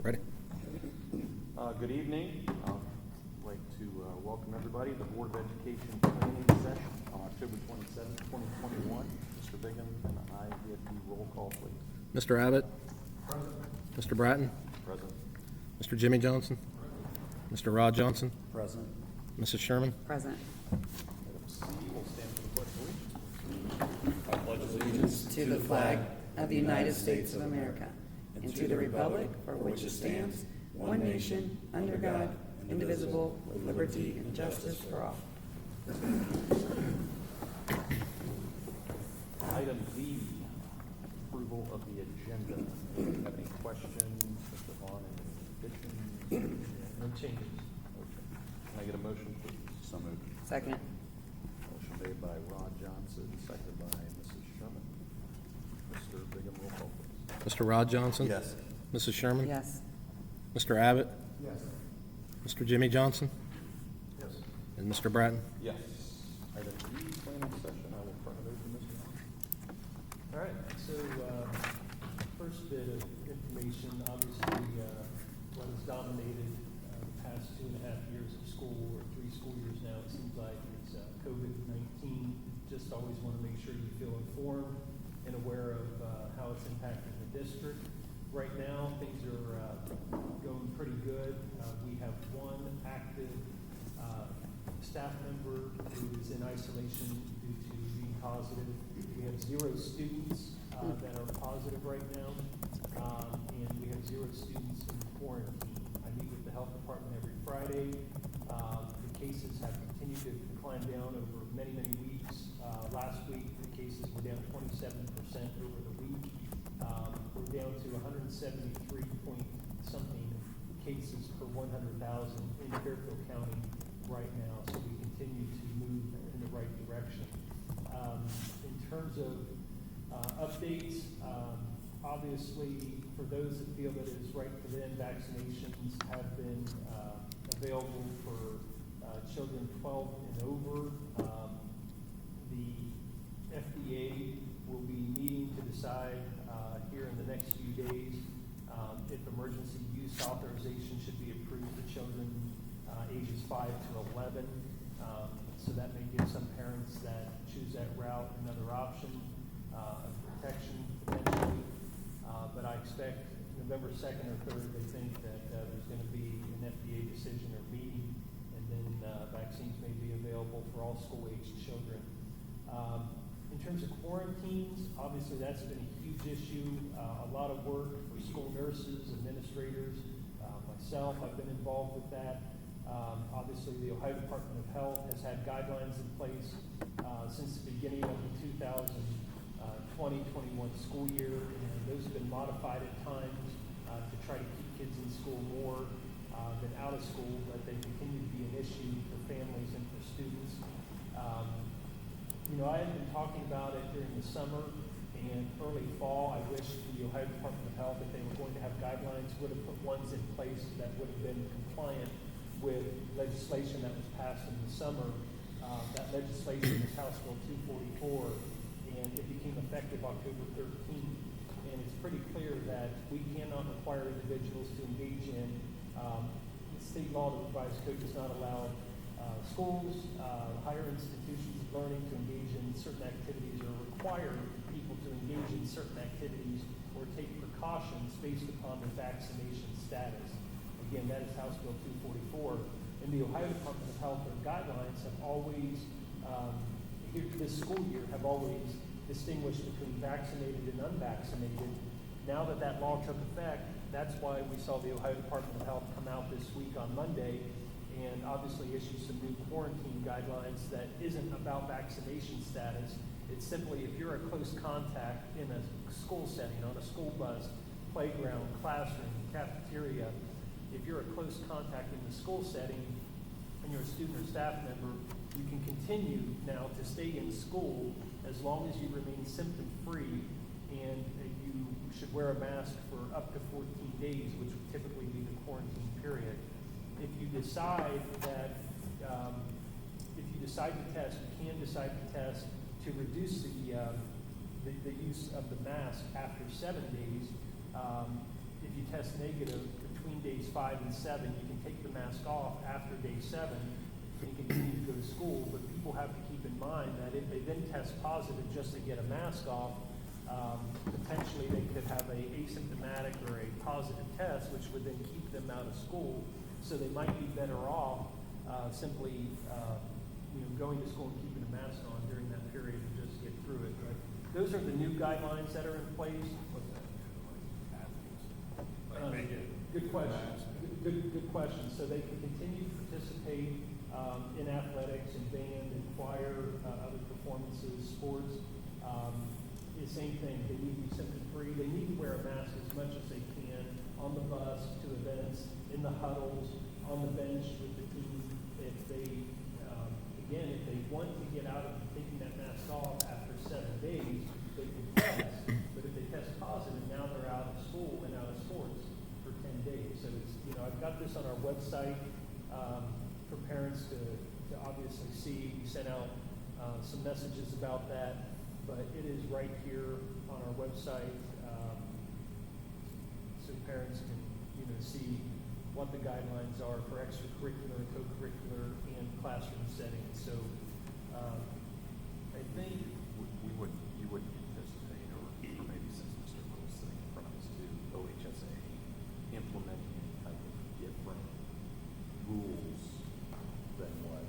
Ready? Good evening. I'd like to welcome everybody to the Board of Education planning session on October 27, 2021. Mr. Bigham and I get the roll call, please. Mr. Abbott? Present. Mr. Bratton? Present. Mr. Jimmy Johnson? Mr. Rod Johnson? Present. Mrs. Sherman? Present. Item C will stand for the pledge of allegiance. I pledge Allegiance to the flag of the United States of America and to the republic for which it stands, one nation, under God, indivisible, with liberty and justice for all. Item D, approval of the agenda. Do you have any questions, Mr. Vaughn, any additions? No changes. Okay. Can I get a motion, please? So moved. Second. Motion made by Rod Johnson, seconded by Mrs. Sherman. Mr. Bigham, roll call, please. Mr. Rod Johnson? Yes. Mrs. Sherman? Yes. Mr. Abbott? Yes. Mr. Jimmy Johnson? Yes. And Mr. Bratton? Yes. Item E, planning session. I will turn it over to Mr. Vaughn. All right, so first bit of information, obviously, what has dominated the past 2.5 years of school, or 3 school years now, it seems like, is COVID-19. Just always want to make sure you feel informed and aware of how it's impacting the district. Right now, things are going pretty good. We have one active staff member who is in isolation due to being positive. We have 0 students that are positive right now, and we have 0 students in quarantine. I meet with the health department every Friday. The cases have continued to climb down over many, many weeks. Last week, the cases were down 27% over the week. We're down to 173 point something cases per 100,000 in Fairfield County right now, so we continue to move in the right direction. In terms of updates, obviously, for those that feel that it is right for them, vaccinations have been available for children 12 and over. The FDA will be meeting to decide here in the next few days if emergency use authorization should be approved for children ages 5 to 11. So that may give some parents that choose that route another option of protection potentially. But I expect November 2nd or 3rd, they think that there's going to be an FDA decision or meeting, and then vaccines may be available for all school-aged children. In terms of quarantines, obviously that's been a huge issue, a lot of work for school nurses, administrators, myself, I've been involved with that. Obviously the Ohio Department of Health has had guidelines in place since the beginning of the 2020-21 school year, and those have been modified at times to try to keep kids in school more than out of school, but they continue to be an issue for families and for students. I had been talking about it during the summer and early fall. I wish the Ohio Department of Health, if they were going to have guidelines, would have put ones in place that would have been compliant with legislation that was passed in the summer. That legislation was House Bill 244, and it became effective October 13th. And it's pretty clear that we cannot require individuals to engage in state law. The revised code does not allow schools, higher institutions of learning to engage in certain activities, or require people to engage in certain activities or take precautions based upon their vaccination status. Again, that is House Bill 244. And the Ohio Department of Health, their guidelines have always, this school year, have always distinguished between vaccinated and unvaccinated. Now that that law took effect, that's why we saw the Ohio Department of Health come out this week on Monday and obviously issue some new quarantine guidelines that isn't about vaccination status. It's simply if you're a close contact in a school setting, on a school bus, playground, classroom, cafeteria, if you're a close contact in the school setting and you're a student or staff member, you can continue now to stay in school as long as you remain symptom-free, and you should wear a mask for up to 14 days, which would typically be the quarantine period. If you decide that, if you decide to test, you can decide to test to reduce the use of the mask after 7 days. If you test negative between days 5 and 7, you can take the mask off after day 7 and continue to go to school, but people have to keep in mind that if they then test positive just to get a mask off, potentially they could have a asymptomatic or a positive test, which would then keep them out of school. So they might be better off simply going to school and keeping a mask on during that period and just get through it. But those are the new guidelines that are in place. Good question. Good question. So they can continue to participate in athletics and band and choir, other performances, sports. The same thing. They need to be symptom-free. They need to wear a mask as much as they can on the bus, to events, in the huddles, on the bench with the team. If they, again, if they want to get out of taking that mask off after 7 days, they can test. But if they test positive, now they're out of school and out of sports for 10 days. So it's, I've got this on our website for parents to obviously see. We sent out some messages about that, but it is right here on our website, so parents can see what the guidelines are for extracurricular, co-curricular, and classroom settings. So I think You wouldn't anticipate, or maybe since Mr. Lewis sitting in front of us too, OHSA implementing any type of different rules than what?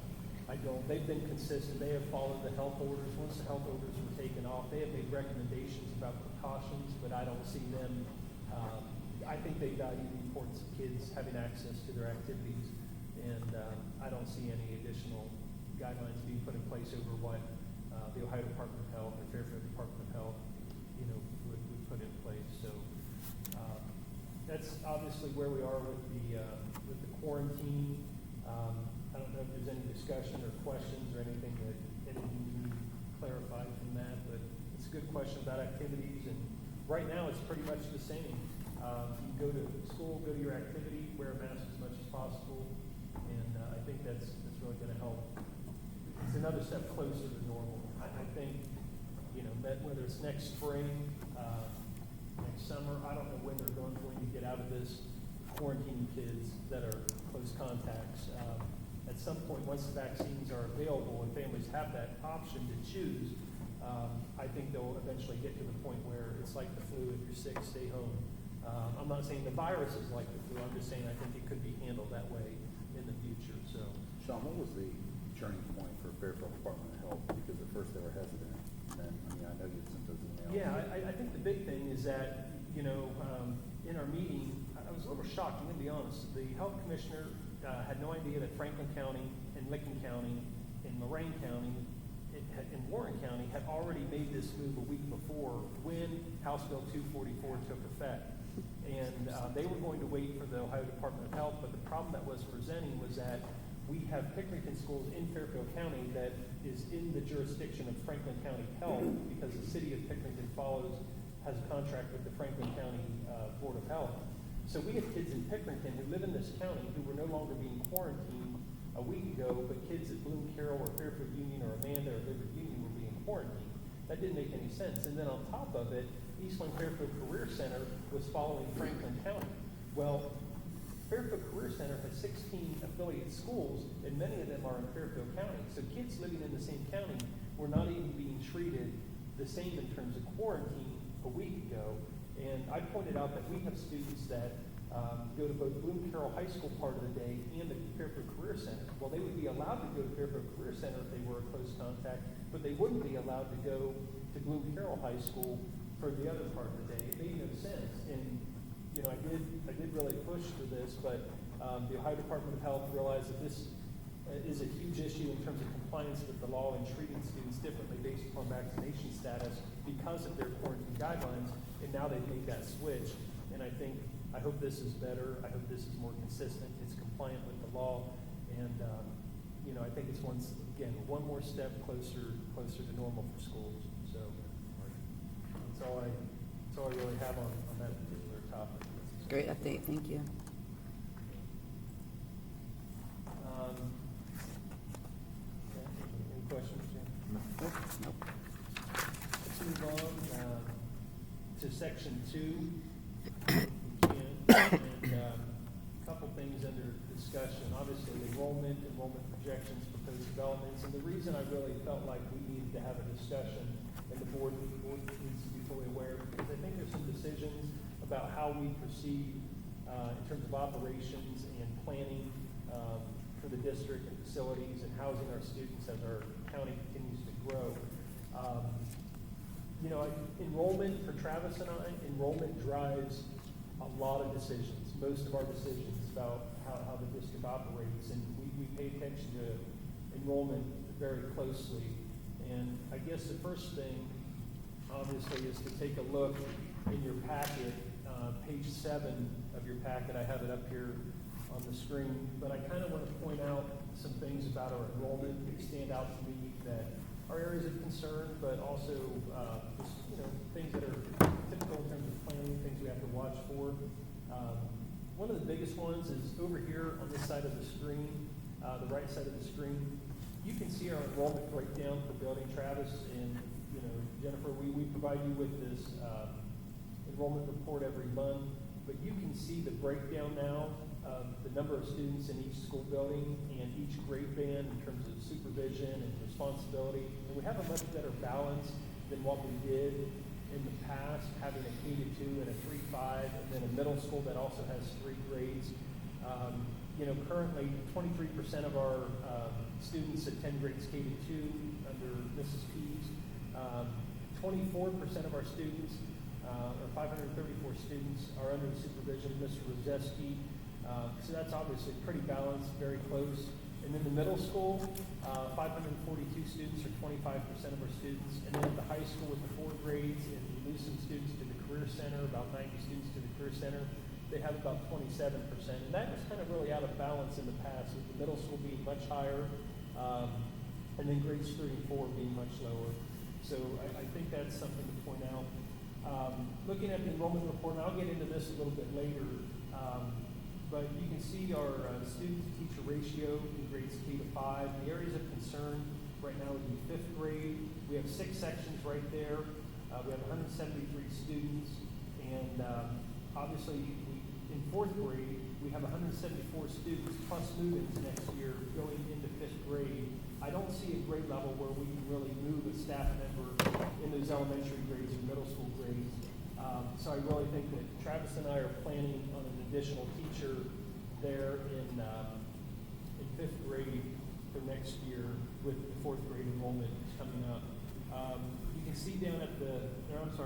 I don't. They've been consistent. They have followed the health orders. Once the health orders were taken off, they have made recommendations about precautions, but I don't see them. I think they value the importance of kids having access to their activities, and I don't see any additional guidelines being put in place over what the Ohio Department of Health or Fairfield Department of Health, would put in place. So that's obviously where we are with the quarantine. I don't know if there's any discussion or questions or anything that anything you need clarified from that, but it's a good question about activities. And right now, it's pretty much the same. You go to school, go to your activity, wear a mask as much as possible, and I think that's really going to help. It's another step closer to normal. I think, whether it's next spring, next summer, I don't know when they're going to get out of this quarantine kids that are close contacts. At some point, once the vaccines are available and families have that option to choose, I think they'll eventually get to the point where it's like the flu. If you're sick, stay home. I'm not saying the virus is like the flu. I'm just saying I think it could be handled that way in the future. So, Sean, what was the turning point for Fairfield Department of Health? Because at first they were hesitant, and then, I know you sent those emails. yeah, I think the big thing is that, in our meeting, I was a little shocked, I'm going to be honest. The health commissioner had no idea that Franklin County and Licking County and Lorain County and Warren County had already made this move a week before when House Bill 244 took effect. And they were going to wait for the Ohio Department of Health, but the problem that was presenting was that we have Pickerington schools in Fairfield County that is in the jurisdiction of Franklin County Health because the city of Pickerington has a contract with the Franklin County Board of Health. So we have kids in Pickerington who live in this county who were no longer being quarantined a week ago, but kids at Bloom, Carroll, or Fairfield Union, or Amanda, or Liberty Union were being quarantined. That didn't make any sense. And then on top of it, Eastland Fairfield Career Center was following Franklin County. Well, Fairfield Career Center has 16 affiliate schools, and many of them are in Fairfield County. So kids living in the same county were not even being treated the same in terms of quarantine a week ago. And I pointed out that we have students that go to both Bloom Carroll High School part of the day and the Fairfield Career Center. Well, they would be allowed to go to Fairfield Career Center if they were a close contact, but they wouldn't be allowed to go to Bloom Carroll High School for the other part of the day. It made no sense. And I did really push for this, but the Ohio Department of Health realized that this is a huge issue in terms of compliance with the law and treating students differently based upon vaccination status because of their quarantine guidelines, and now they've made that switch. And I hope this is better. I hope this is more consistent. It's compliant with the law, and I think it's one more step closer to normal for schools. So that's all I really have on that particular topic. Great update, thank you. Any questions, Jim? Nope. Let's move on to section 2. And discussion. Obviously, enrollment projections, proposed developments, and the reason I really felt like we needed to have a discussion, and the board needs to be fully aware, because I think there's some decisions about how we proceed in terms of operations and planning for the district and facilities and housing our students as our county continues to grow. Enrollment for Travis and I, enrollment drives a lot of decisions, most of our decisions about how the district operates, and we pay attention to enrollment very closely. And I guess the first thing, obviously, is to take a look in your packet, page 7 of your packet. I have it up here on the screen, but I kind of want to point out some things about our enrollment that stand out to me that are areas of concern, but also things that are typical in terms of planning, things we have to watch for. One of the biggest ones is over here on this side of the screen, the right side of the screen. You can see our enrollment breakdown for building, Travis, and Jennifer, we provide you with this enrollment report every month, but you can see the breakdown now of the number of students in each school building and each grade band in terms of supervision and responsibility. And we have a much better balance than what we did in the past, having a K-2 and a 3-5, and then a middle school that also has 3 grades. Currently 23% of our students attend grades K-2 under Mrs. Pease. 24% of our students, or 534 students, are under the supervision of Mr. Rozeski. So that's obviously pretty balanced, very close. And then the middle school, 542 students, or 25% of our students. And then at the high school with the 4 grades, and we lose some students to the Career Center, about 90 students to the Career Center, they have about 27%. And that was kind of really out of balance in the past, with the middle school being much higher, and then grades 3 and 4 being much lower. So I think that's something to point out. Looking at the enrollment report, and I'll get into this a little bit later, but you can see our student-to-teacher ratio in grades K-5. The areas of concern right now would be 5th grade. We have 6 sections right there. We have 173 students, and obviously in 4th grade, we have 174 students plus move-ins next year going into 5th grade. I don't see a grade level where we can really move a staff member in those elementary grades or middle school grades. So I really think that Travis and I are planning on an additional teacher there in 5th grade for next year with the 4th grade enrollment coming up. You can see down at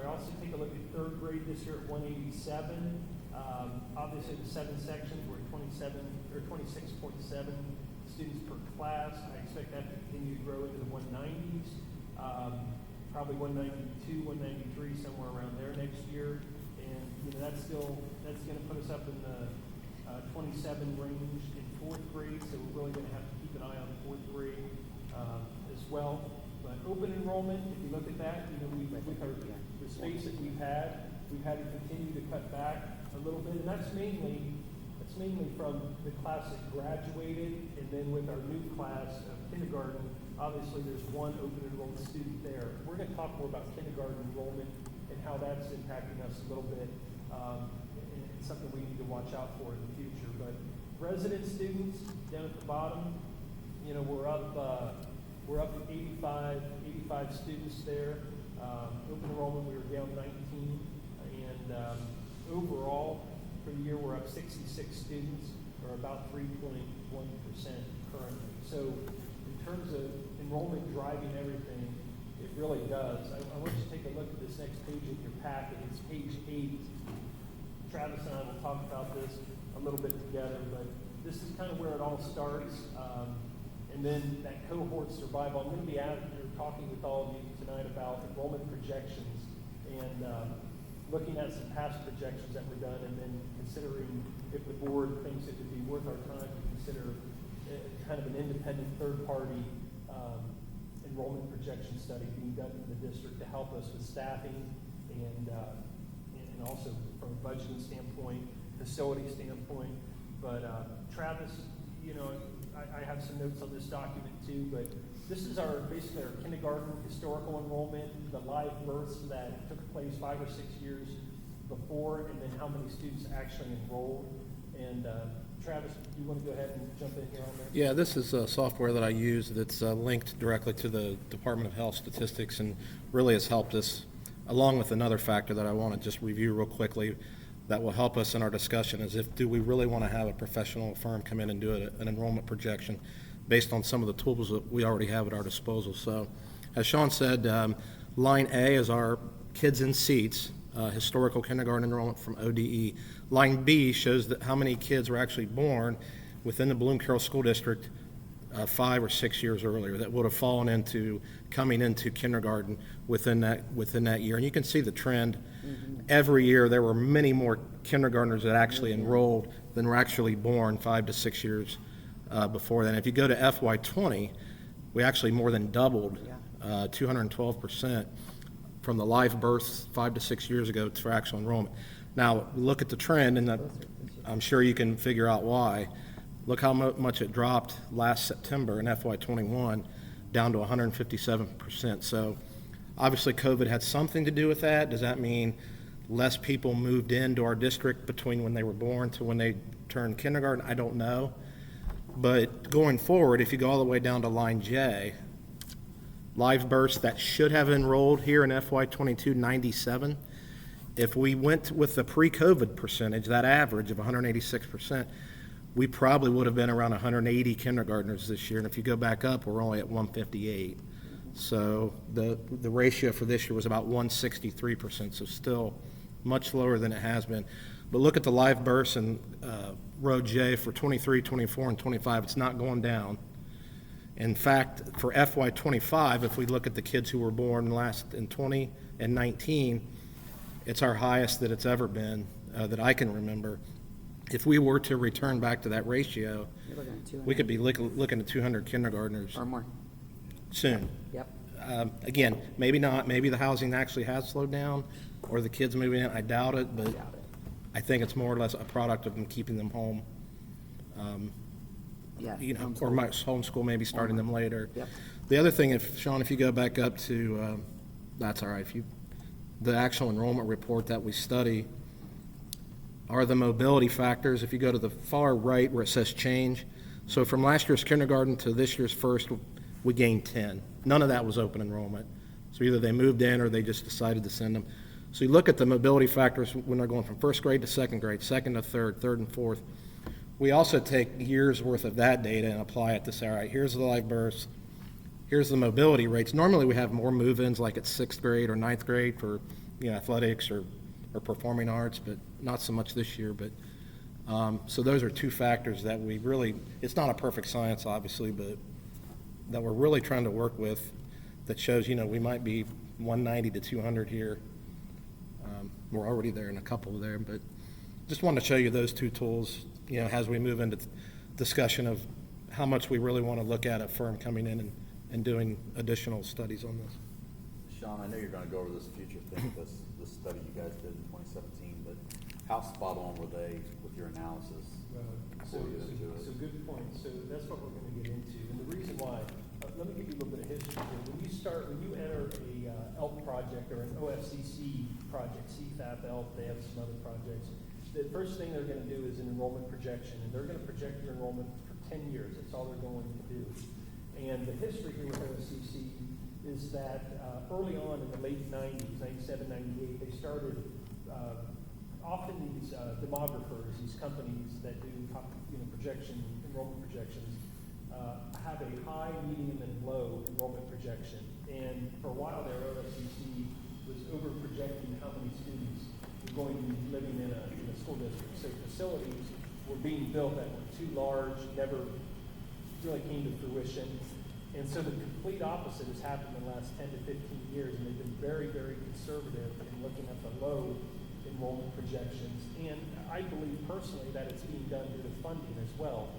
also take a look at 3rd grade this year at 187. Obviously the 7 sections were at 26.7 students per class. I expect that to continue to grow into the 190s. Probably 192, 193, somewhere around there next year. And that's going to put us up in the 27 range in 4th grade, so we're really going to have to keep an eye on 4th grade as well. But open enrollment, if you look at that, with the space that we've had to continue to cut back a little bit, and that's mainly from the class that graduated, and then with our new class of kindergarten. Obviously, there's 1 open enrollment student there. We're going to talk more about kindergarten enrollment and how that's impacting us a little bit. And it's something we need to watch out for in the future. But resident students down at the bottom, we're up 85 students there. Open enrollment, we were down 19, and overall for the year we're up 66 students, or about 3.1% currently. So in terms of enrollment driving everything, it really does. I want you to take a look at this next page of your packet. It's page 8. Travis and I will talk about this a little bit together, but this is kind of where it all starts. And then that cohort survival. I'm going to be out here talking with all of you tonight about enrollment projections and looking at some past projections that were done, and then considering if the board thinks it would be worth our time to consider kind of an independent third-party enrollment projection study being done in the district to help us with staffing and also from a budgeting standpoint, facility standpoint. But Travis, I have some notes on this document too, but this is basically our kindergarten historical enrollment, the live births that took place 5 or 6 years before, and then how many students actually enrolled. And Travis, do you want to go ahead and jump in here on that? Yeah, this is software that I use that's linked directly to the Department of Health statistics and really has helped us, along with another factor that I want to just review real quickly that will help us in our discussion is do we really want to have a professional firm come in and do an enrollment projection based on some of the tools that we already have at our disposal. So as Sean said, line A is our kids in seats, historical kindergarten enrollment from ODE. Line B shows that how many kids were actually born within the Bloom Carroll School District 5 or 6 years earlier that would have fallen into coming into kindergarten within that year. And you can see the trend. Every year there were many more kindergartners that actually enrolled than were actually born 5 to 6 years before that. If you go to FY20, we actually more than doubled, 212% from the live births 5 to 6 years ago to actual enrollment. Now, look at the trend, and I'm sure you can figure out why. Look how much it dropped last September in FY21, down to 157%. So obviously COVID had something to do with that. Does that mean less people moved into our district between when they were born to when they turned kindergarten? I don't know. But going forward, if you go all the way down to line J, live births that should have enrolled here in FY22, 97. If we went with the pre-COVID percentage, that average of 186%, we probably would have been around 180 kindergartners this year. And if you go back up, we're only at 158. So the ratio for this year was about 163%, so still much lower than it has been. But look at the live births in row J for 23, 24, and 25. It's not going down. In fact, for FY25, if we look at the kids who were born in 20 and 19, it's our highest that it's ever been that I can remember. If we were to return back to that ratio, You're looking at 200. we could be looking at 200 kindergartners Or more. soon. Yep. Again, maybe not. Maybe the housing actually has slowed down, or the kids moving in. I doubt it, but Doubt it. I think it's more or less a product of them keeping them home. Yeah. Or my homeschool, maybe starting them later. Yep. The other thing, Sean, if you go back up to, that's all right, the actual enrollment report that we study are the mobility factors. If you go to the far right where it says change, so from last year's kindergarten to this year's first, we gained 10. None of that was open enrollment. So either they moved in or they just decided to send them. So you look at the mobility factors when they're going from first grade to second grade, second to third, third and fourth. We also take years worth of that data and apply it to say, all right, here's the live births, here's the mobility rates. Normally we have more move-ins like at 6th grade or 9th grade for athletics or performing arts, but not so much this year. But so those are two factors that we really, it's not a perfect science obviously, but that we're really trying to work with that shows, we might be 190 to 200 here. We're already there in a couple there, but just wanted to show you those two tools, as we move into discussion of how much we really want to look at a firm coming in and doing additional studies on this. Sean, I know you're gonna go over this future thing, this study you guys did in 2017, but how spot on were they with your analysis? So before you get into it? good point. So that's what we're going to get into. And the reason why, let me give you a little bit of history here. When you enter a ELP project or an OFCC project, CFAP, ELP, they have some other projects. The first thing they're going to do is an enrollment projection, and they're going to project your enrollment for 10 years. That's all they're going to do. And the history here with OFCC is that early on in the late 90s, 97, 98, they started often these demographers, these companies that do enrollment projections, have a high, medium, and low enrollment projection. And for a while there, OFCC was over-projecting how many students were going to be living in a school district. So facilities were being built that were too large, never really came to fruition. And so the complete opposite has happened in the last 10 to 15 years, and they've been very, very conservative in looking at the low enrollment projections. And I believe personally that it's being done due to funding as well,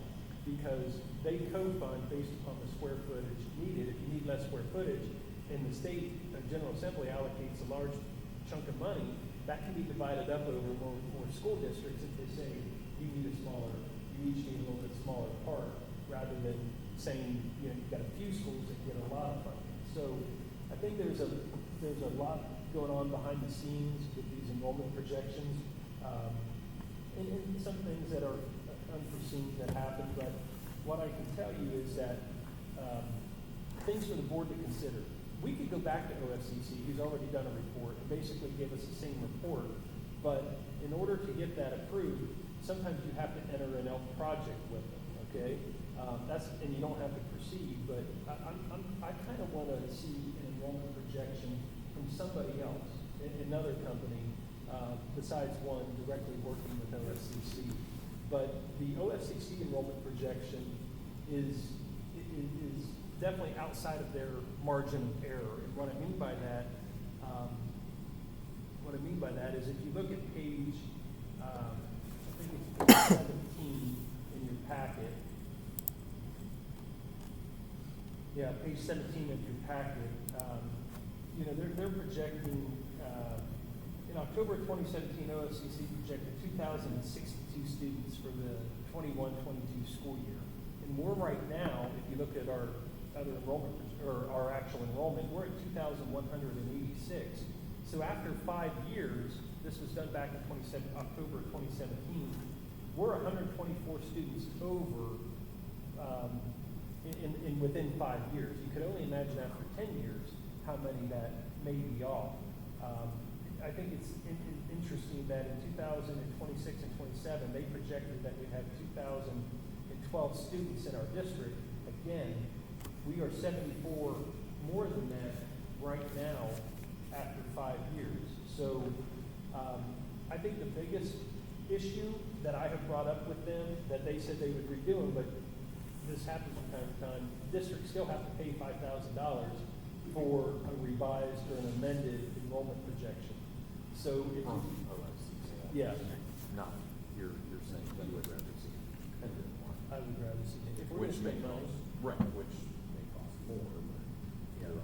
because they co-fund based upon the square footage needed. If you need less square footage, and the state General Assembly allocates a large chunk of money, that can be divided up over more school districts if they say you each need a little bit smaller part, rather than saying you've got a few schools that get a lot of funding. So I think there's a lot going on behind the scenes with these enrollment projections, and some things that are unforeseen unforeseen that happened, but what I can tell you is that things for the board to consider. We could go back to OFCC, who's already done a report, and basically give us the same report, but in order to get that approved, sometimes you have to enter an ELK project with them, okay? And you don't have to proceed, but I kind of want to see an enrollment projection from somebody else, another company, besides one directly working with OFCC. But the OFCC enrollment projection is definitely outside of their margin of error. And what I mean by that is if you look at page, I think it's page 17 in your packet. Yeah, page 17 of your packet. They're projecting, in October 2017, OFCC projected 2,062 students for the 21-22 school year. And we're right now, if you look at our other enrollment, or our actual enrollment, we're at 2,186. So after 5 years, this was done back in October 2017, we're 124 students over in within 5 years. You could only imagine after 10 years how many that may be off. I think it's interesting that in 2026 and 27, they projected that we'd have 2,012 students in our district. Again, we are 74 more than that right now after 5 years. So I think the biggest issue that I have brought up with them that they said they would redo them, but this happens from time to time, districts still have to pay $5,000 for a revised or an amended enrollment projection. So if yeah, No, you're saying you would rather see it. I would rather see it. If we're Which gonna may spend money, right, which may cost more, but Yeah. you're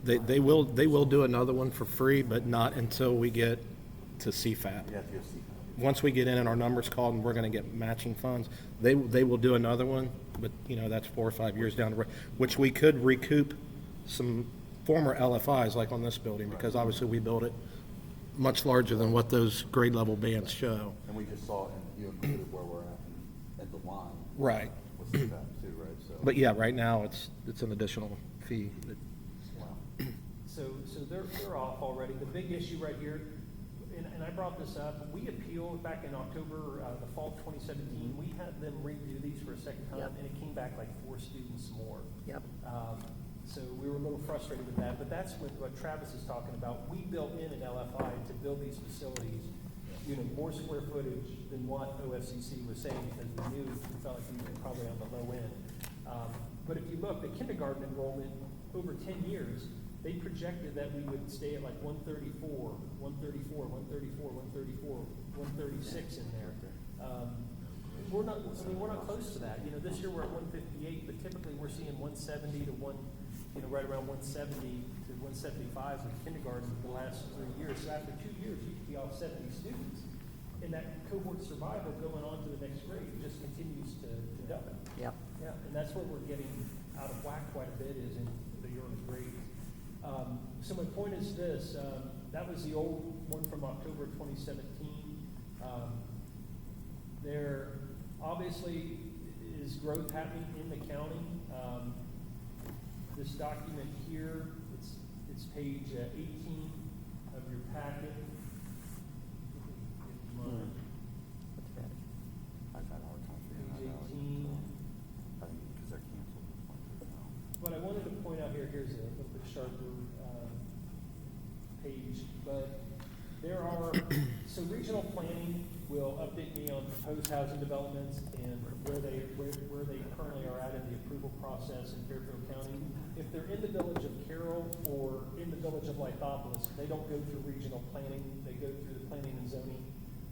obviously. They will do another one for free, but not until we get to CFAP. You have to go see. Once we get in and our numbers called and we're going to get matching funds, they will do another one, but that's 4 or 5 years down the road, which we could recoup some former LFIs like on this building, because obviously we built it much larger than what those grade level bands show. And we just saw, and you included where we're at the line. Right. With CFAP too, right? So. But yeah, right now it's an additional fee. Wow. so they're off already. The big issue right here, and I brought this up, we appealed back in October, the fall of 2017. We had them redo these for a second time, Yep. and it came back like 4 students more. Yep. So we were a little frustrated with that, but that's what Travis is talking about. We built in an LFI to build these facilities, more square footage than what OFCC was saying, because we knew, we felt like we were probably on the low end. But if you look, the kindergarten enrollment over 10 years, they projected that we would stay at like 134, 134, 134, 134, 136 in there. We're not close to that. This year we're at 158, but typically we're seeing 170 to right around 170 to 175 with kindergarten the last 3 years. So after 2 years, you could be off 70 students. And that cohort survival going on to the next grade just continues to deepen. Yep. Yeah, and that's where we're getting out of whack quite a bit, is in the early grades. So my point is this, that was the old one from October 2017. There obviously is growth happening in the county. This document here, it's page 18 of your packet. I've had a hard time figuring Page that out. 18. I think because they're canceled. What I wanted to point out here's a little bit sharper page, but there are, so regional planning will update me on proposed housing developments and where they currently are at in the approval process in Fairfield County. If they're in the village of Carroll or in the village of Lithopolis, they don't go through regional planning, they go through the planning and zoning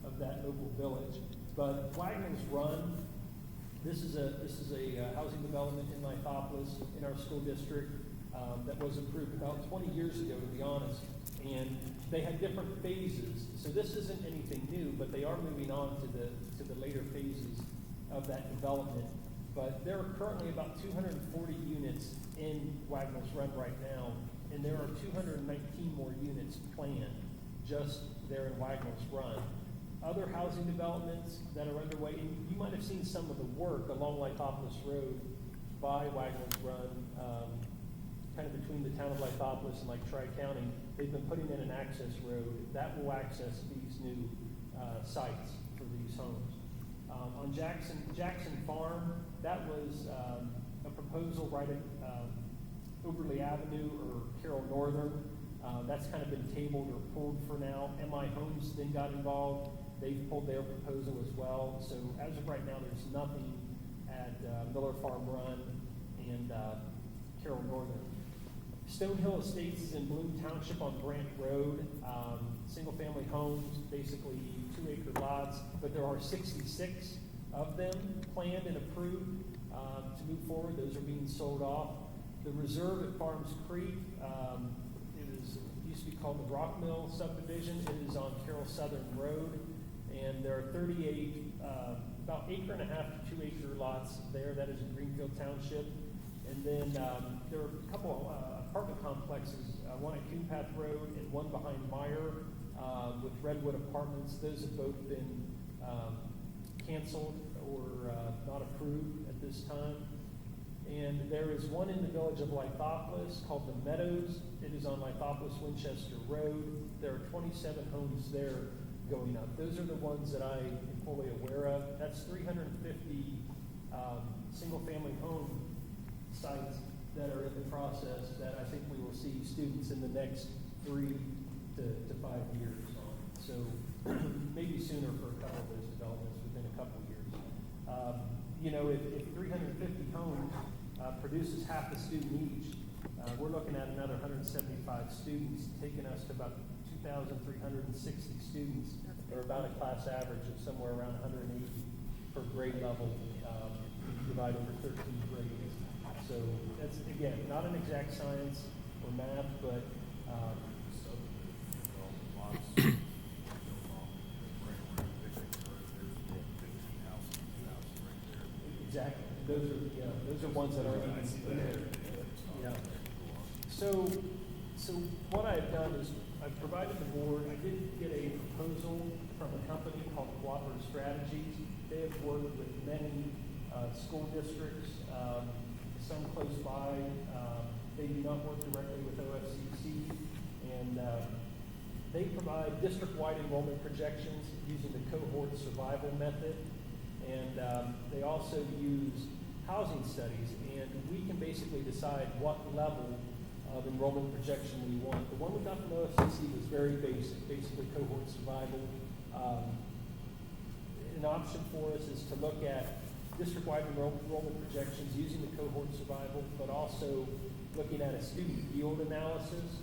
of that local village. But Wagner's Run, this is a housing development in Lithopolis in our school district that was approved about 20 years ago, to be honest. And they had different phases, so this isn't anything new, but they are moving on to the later phases of that development. But there are currently about 240 units in Wagner's Run right now, and there are 219 more units planned just there in Wagner's Run. Other housing developments that are underway, and you might have seen some of the work along Lithopolis Road by Wagner's Run, kind of between the town of Lithopolis and like Tri-County. They've been putting in an access road that will access these new sites for these homes. On Jackson Farm, that was a proposal right at Overley Avenue or Carroll Northern. That's kind of been tabled or pulled for now. MI Homes then got involved. They've pulled their proposal as well. So as of right now, there's nothing at Miller Farm Run and Carroll Northern. Stonehill Estates is in Bloom Township on Brant Road. Single-family homes, basically 2-acre lots, but there are 66 of them planned and approved to move forward. Those are being sold off. The reserve at Farms Creek, it used to be called the Rock Mill subdivision. It is on Carroll Southern Road, and there are 38, about 1.5 to 2-acre lots there. That is in Greenfield Township. And then there are a couple apartment complexes, one at Coonpath Road and one behind Meyer with Redwood Apartments. Those have both been canceled or not approved at this time. And there is one in the village of Lithopolis called the Meadows. It is on Lithopolis-Winchester Road. There are 27 homes there going up. Those are the ones that I am fully aware of. That's 350 single-family home sites that are in the process that I think we will see students in the next 3 to 5 years on. So maybe sooner for a couple of those developments within a couple of years. You know, if 350 homes produces half a student each, we're looking at another 175 students, taking us to about 2,360 students, or about a class average of somewhere around 180 per grade level, divided over 13 grades. So that's, again, not an exact science or math, but exactly. Those are ones that are even there. Yeah. So what I've done is I've provided the board. I did get a proposal from a company called Cooperative Strategies. They have worked with many school districts, some close by. They do not work directly with OFCC, and they provide district-wide enrollment projections using the cohort survival method, and they also use housing studies, and we can basically decide what level of enrollment projection we want. The one we got from OFCC was very basic, basically cohort survival. An option for us is to look at district-wide enrollment projections using the cohort survival, but also looking at a student yield analysis.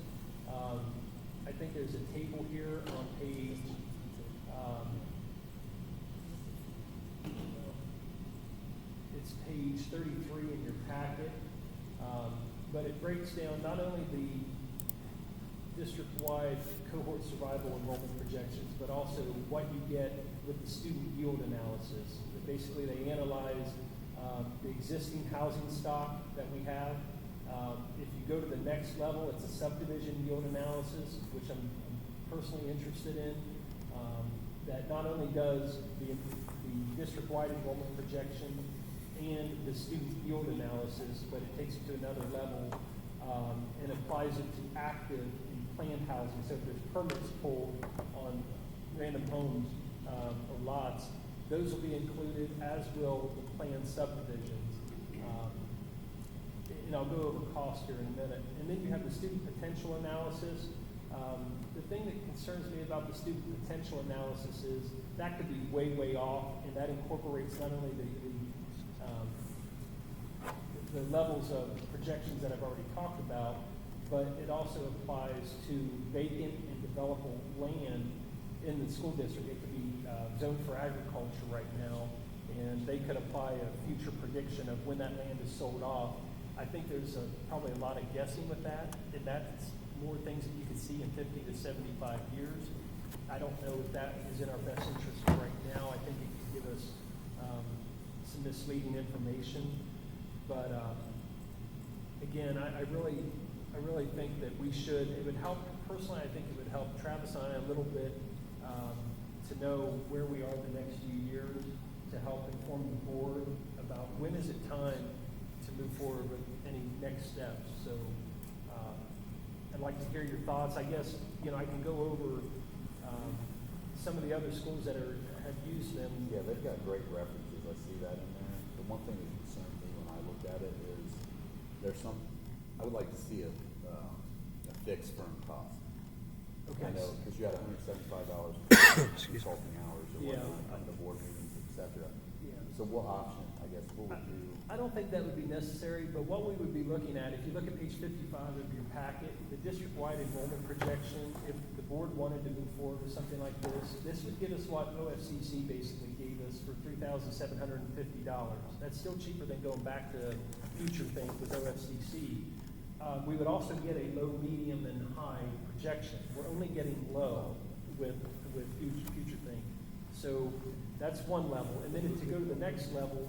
I think there's a table here on page it's page 33 in your packet, but it breaks down not only the district-wide cohort survival enrollment projections, but also what you get with the student yield analysis. Basically, they analyze the existing housing stock that we have. If you go to the next level, it's a subdivision yield analysis, which I'm personally interested in. That not only does the district-wide enrollment projection and the student yield analysis, but it takes it to another level and applies it to active and planned housing. So if there's permits pulled on random homes or lots, those will be included, as will the planned subdivisions. And I'll go over cost here in a minute. And then you have the student potential analysis. The thing that concerns me about the student potential analysis is that could be way, way off, and that incorporates not only the levels of projections that I've already talked about, but it also applies to vacant and developable land in the school district. It could be zoned for agriculture right now, and they could apply a future prediction of when that land is sold off. I think there's probably a lot of guessing with that, and that's more things that you could see in 50 to 75 years. I don't know if that is in our best interest right now. I think it could give us some misleading information. But again, I really think that we should. It would help personally. I think it would help Travis and I a little bit to to know where we are the next few years, to help inform the board about when is it time to move forward with any next steps. So I'd like to hear your thoughts. I guess, I can go over some of the other schools that have used them. Yeah, they've got great references, I see that in there. The one thing that concerned me when I looked at it is, I would like to see a fixed firm cost. Okay. I know, because you had $175 consulting hours or Yeah. whatnot, on the board meetings, et cetera. Yeah. So what option, I guess, what would you? I don't think that would be necessary, but what we would be looking at, if you look at page 55 of your packet, the district-wide enrollment projection, if the board wanted to move forward with something like this would give us what OFCC basically gave us for $3,750. That's still cheaper than going back to Future Think with OFCC. We would also get a low, medium, and high projection. We're only getting low with Future Think. So that's one level. And then to go to the next level,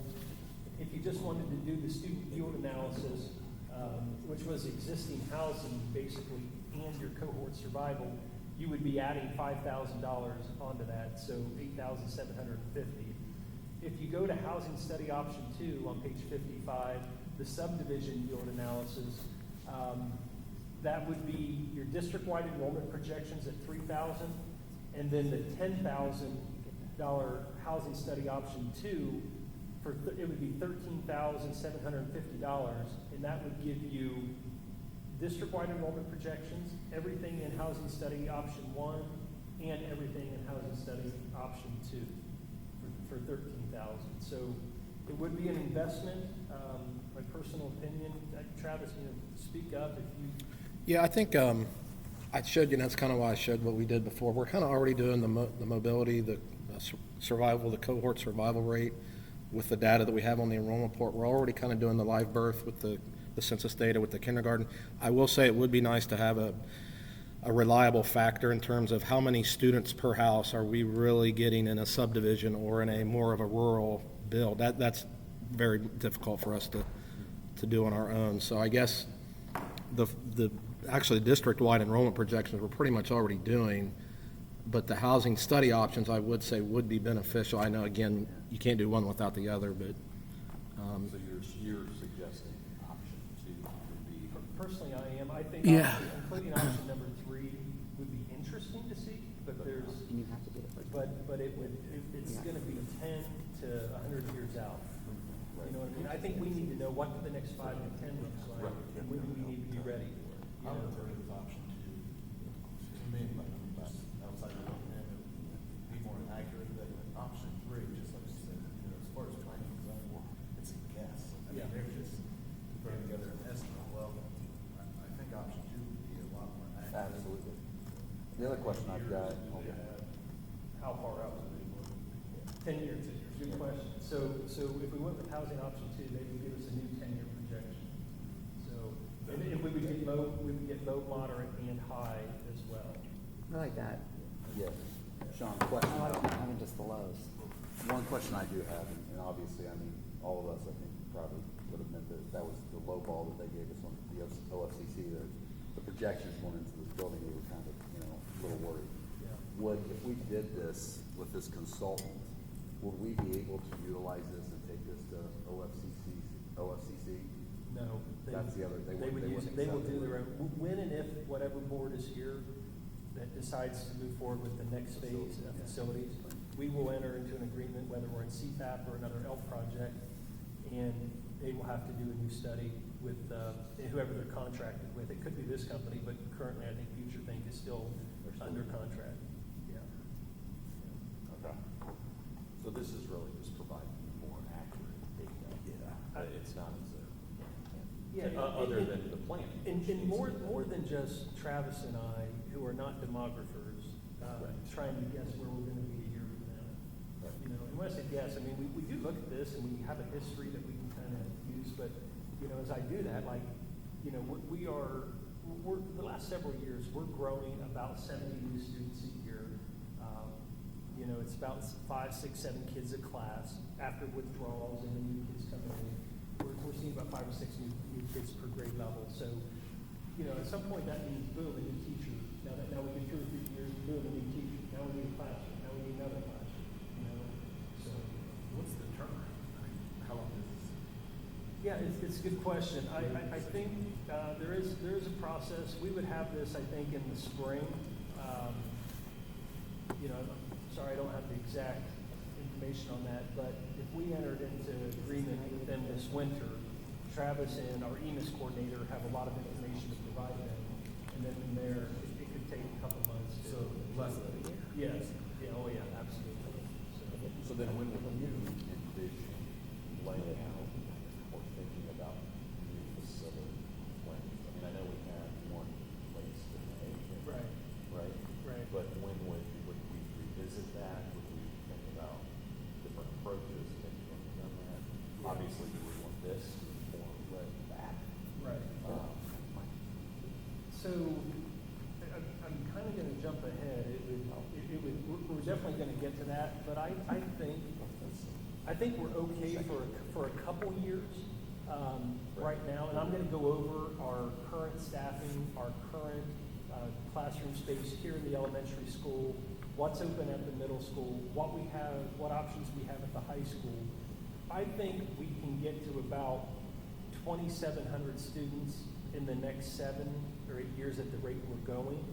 if you just wanted to do the student yield analysis, which was existing housing basically and your cohort survival, you would be adding $5,000 onto that, so $8,750. If you go to housing study option 2 on page 55, the subdivision yield analysis, that would be your district-wide enrollment projections at $3,000, and then the $10,000 housing study option 2, it would be $13,750, and that would give you district-wide enrollment projections, everything in housing study option 1, and everything in housing study option 2 for $13,000. So it would be an investment. My personal opinion, Travis, speak up if you. Yeah, I think I showed you, and that's kind of why I showed what we did before. We're kind of already doing the mobility, the survival, the cohort survival rate with the data that we have on the enrollment report. We're already kind of doing the live birth with the census data with the kindergarten. I will say it would be nice to have a reliable factor in terms of how many students per house are we really getting in a subdivision or in a more of a rural build. That's very difficult for us to do on our own. So I guess actually district-wide enrollment projections we're pretty much already doing, but the housing study options I would say would be beneficial. I know, again, you can't do one without the other, but So you're suggesting option 2 would be? Personally, I am. I think Yeah. including option number 3 would be interesting to see, but there's, And you have to get it. but it's going to be 10 to 100 years out. You know what I mean? I think we need to know what the next 5 and 10 looks like, and when do we need to be ready for it. You I know? would agree with option 2. To me, like, just outside looking at it, be more accurate than option 3, just like you said, as far as training is it's a guess. I mean, Yeah. they're just putting together an estimate. Well, I think option 2 would be a lot more accurate. Absolutely. The other question I've got, How far out? 10 years. Good question. So if we went with housing option 2, they would give us a new 10-year projection. So, and if we would get low, moderate, and high as well. I like that. yes, Sean, question. I like not having just the lows. One question I do have, and obviously, I mean, all of us, I think, probably would have meant that was the low ball that they gave us on the OFCC, the projections going into this building, we were kind of, a little worried. Yeah. If we did this with this consultant, would we be able to utilize this and take this to OFCC? No. That's the other, they They would use, wouldn't they will accept do it. their own, when and if whatever board is here that decides to move forward with the next phase of facilities, we will enter into an agreement, whether we're in CPAP or another ELF project, and they will have to do a new study with whoever they're contracted with. It could be this company, but currently I think Future Think is still under contract. Yeah. Okay. So this is really just providing more accurate data. Yeah. It's not as Yeah, other than the plan. And more than just Travis and I, who are not demographers, trying to guess where we're gonna be a year from now. You know, and when I say guess, I mean, we do look at this and we have a history that we can kind of use, but, as I do that, like, we're the last several years, we're growing about 70 new students a year. It's about 5, 6, 7 kids a class after withdrawals and the new kids coming in. We're seeing about 5 or 6 new kids per grade level. So, at some point that means boom, a new teacher. Now we get 2 or 3 years, boom, a new teacher. Now we need a classroom. Now we need another classroom, you know? So, What's the turnaround? I mean, how long is this? yeah, it's a good question. I think there is a process. We would have this, I think, in the spring. You know, I'm sorry, I don't have the exact information on that, but if we entered into agreement with them this winter, Travis and our EMIS coordinator have a lot of information to provide them, and then from there, it could take a couple months to. So less than a year? Yes, yeah, oh yeah, absolutely. So then when you envision laying out or thinking about new facility plans, I mean, I know we have one place in May. Right. Right? Right. But when would we revisit that? Would we think about different approaches, maybe when we've done that? Yeah. Obviously, you would want this or that. Right. So, I'm kind of gonna jump ahead. We're definitely gonna get to that, but I think we're okay for a couple years, right now. And I'm gonna go over our current staffing, our current, classroom space here in the elementary school, what's open at the middle school, what we have, what options we have at the high school. I think we can get to about 2,700 students in the next 7 or 8 years at the rate we're going.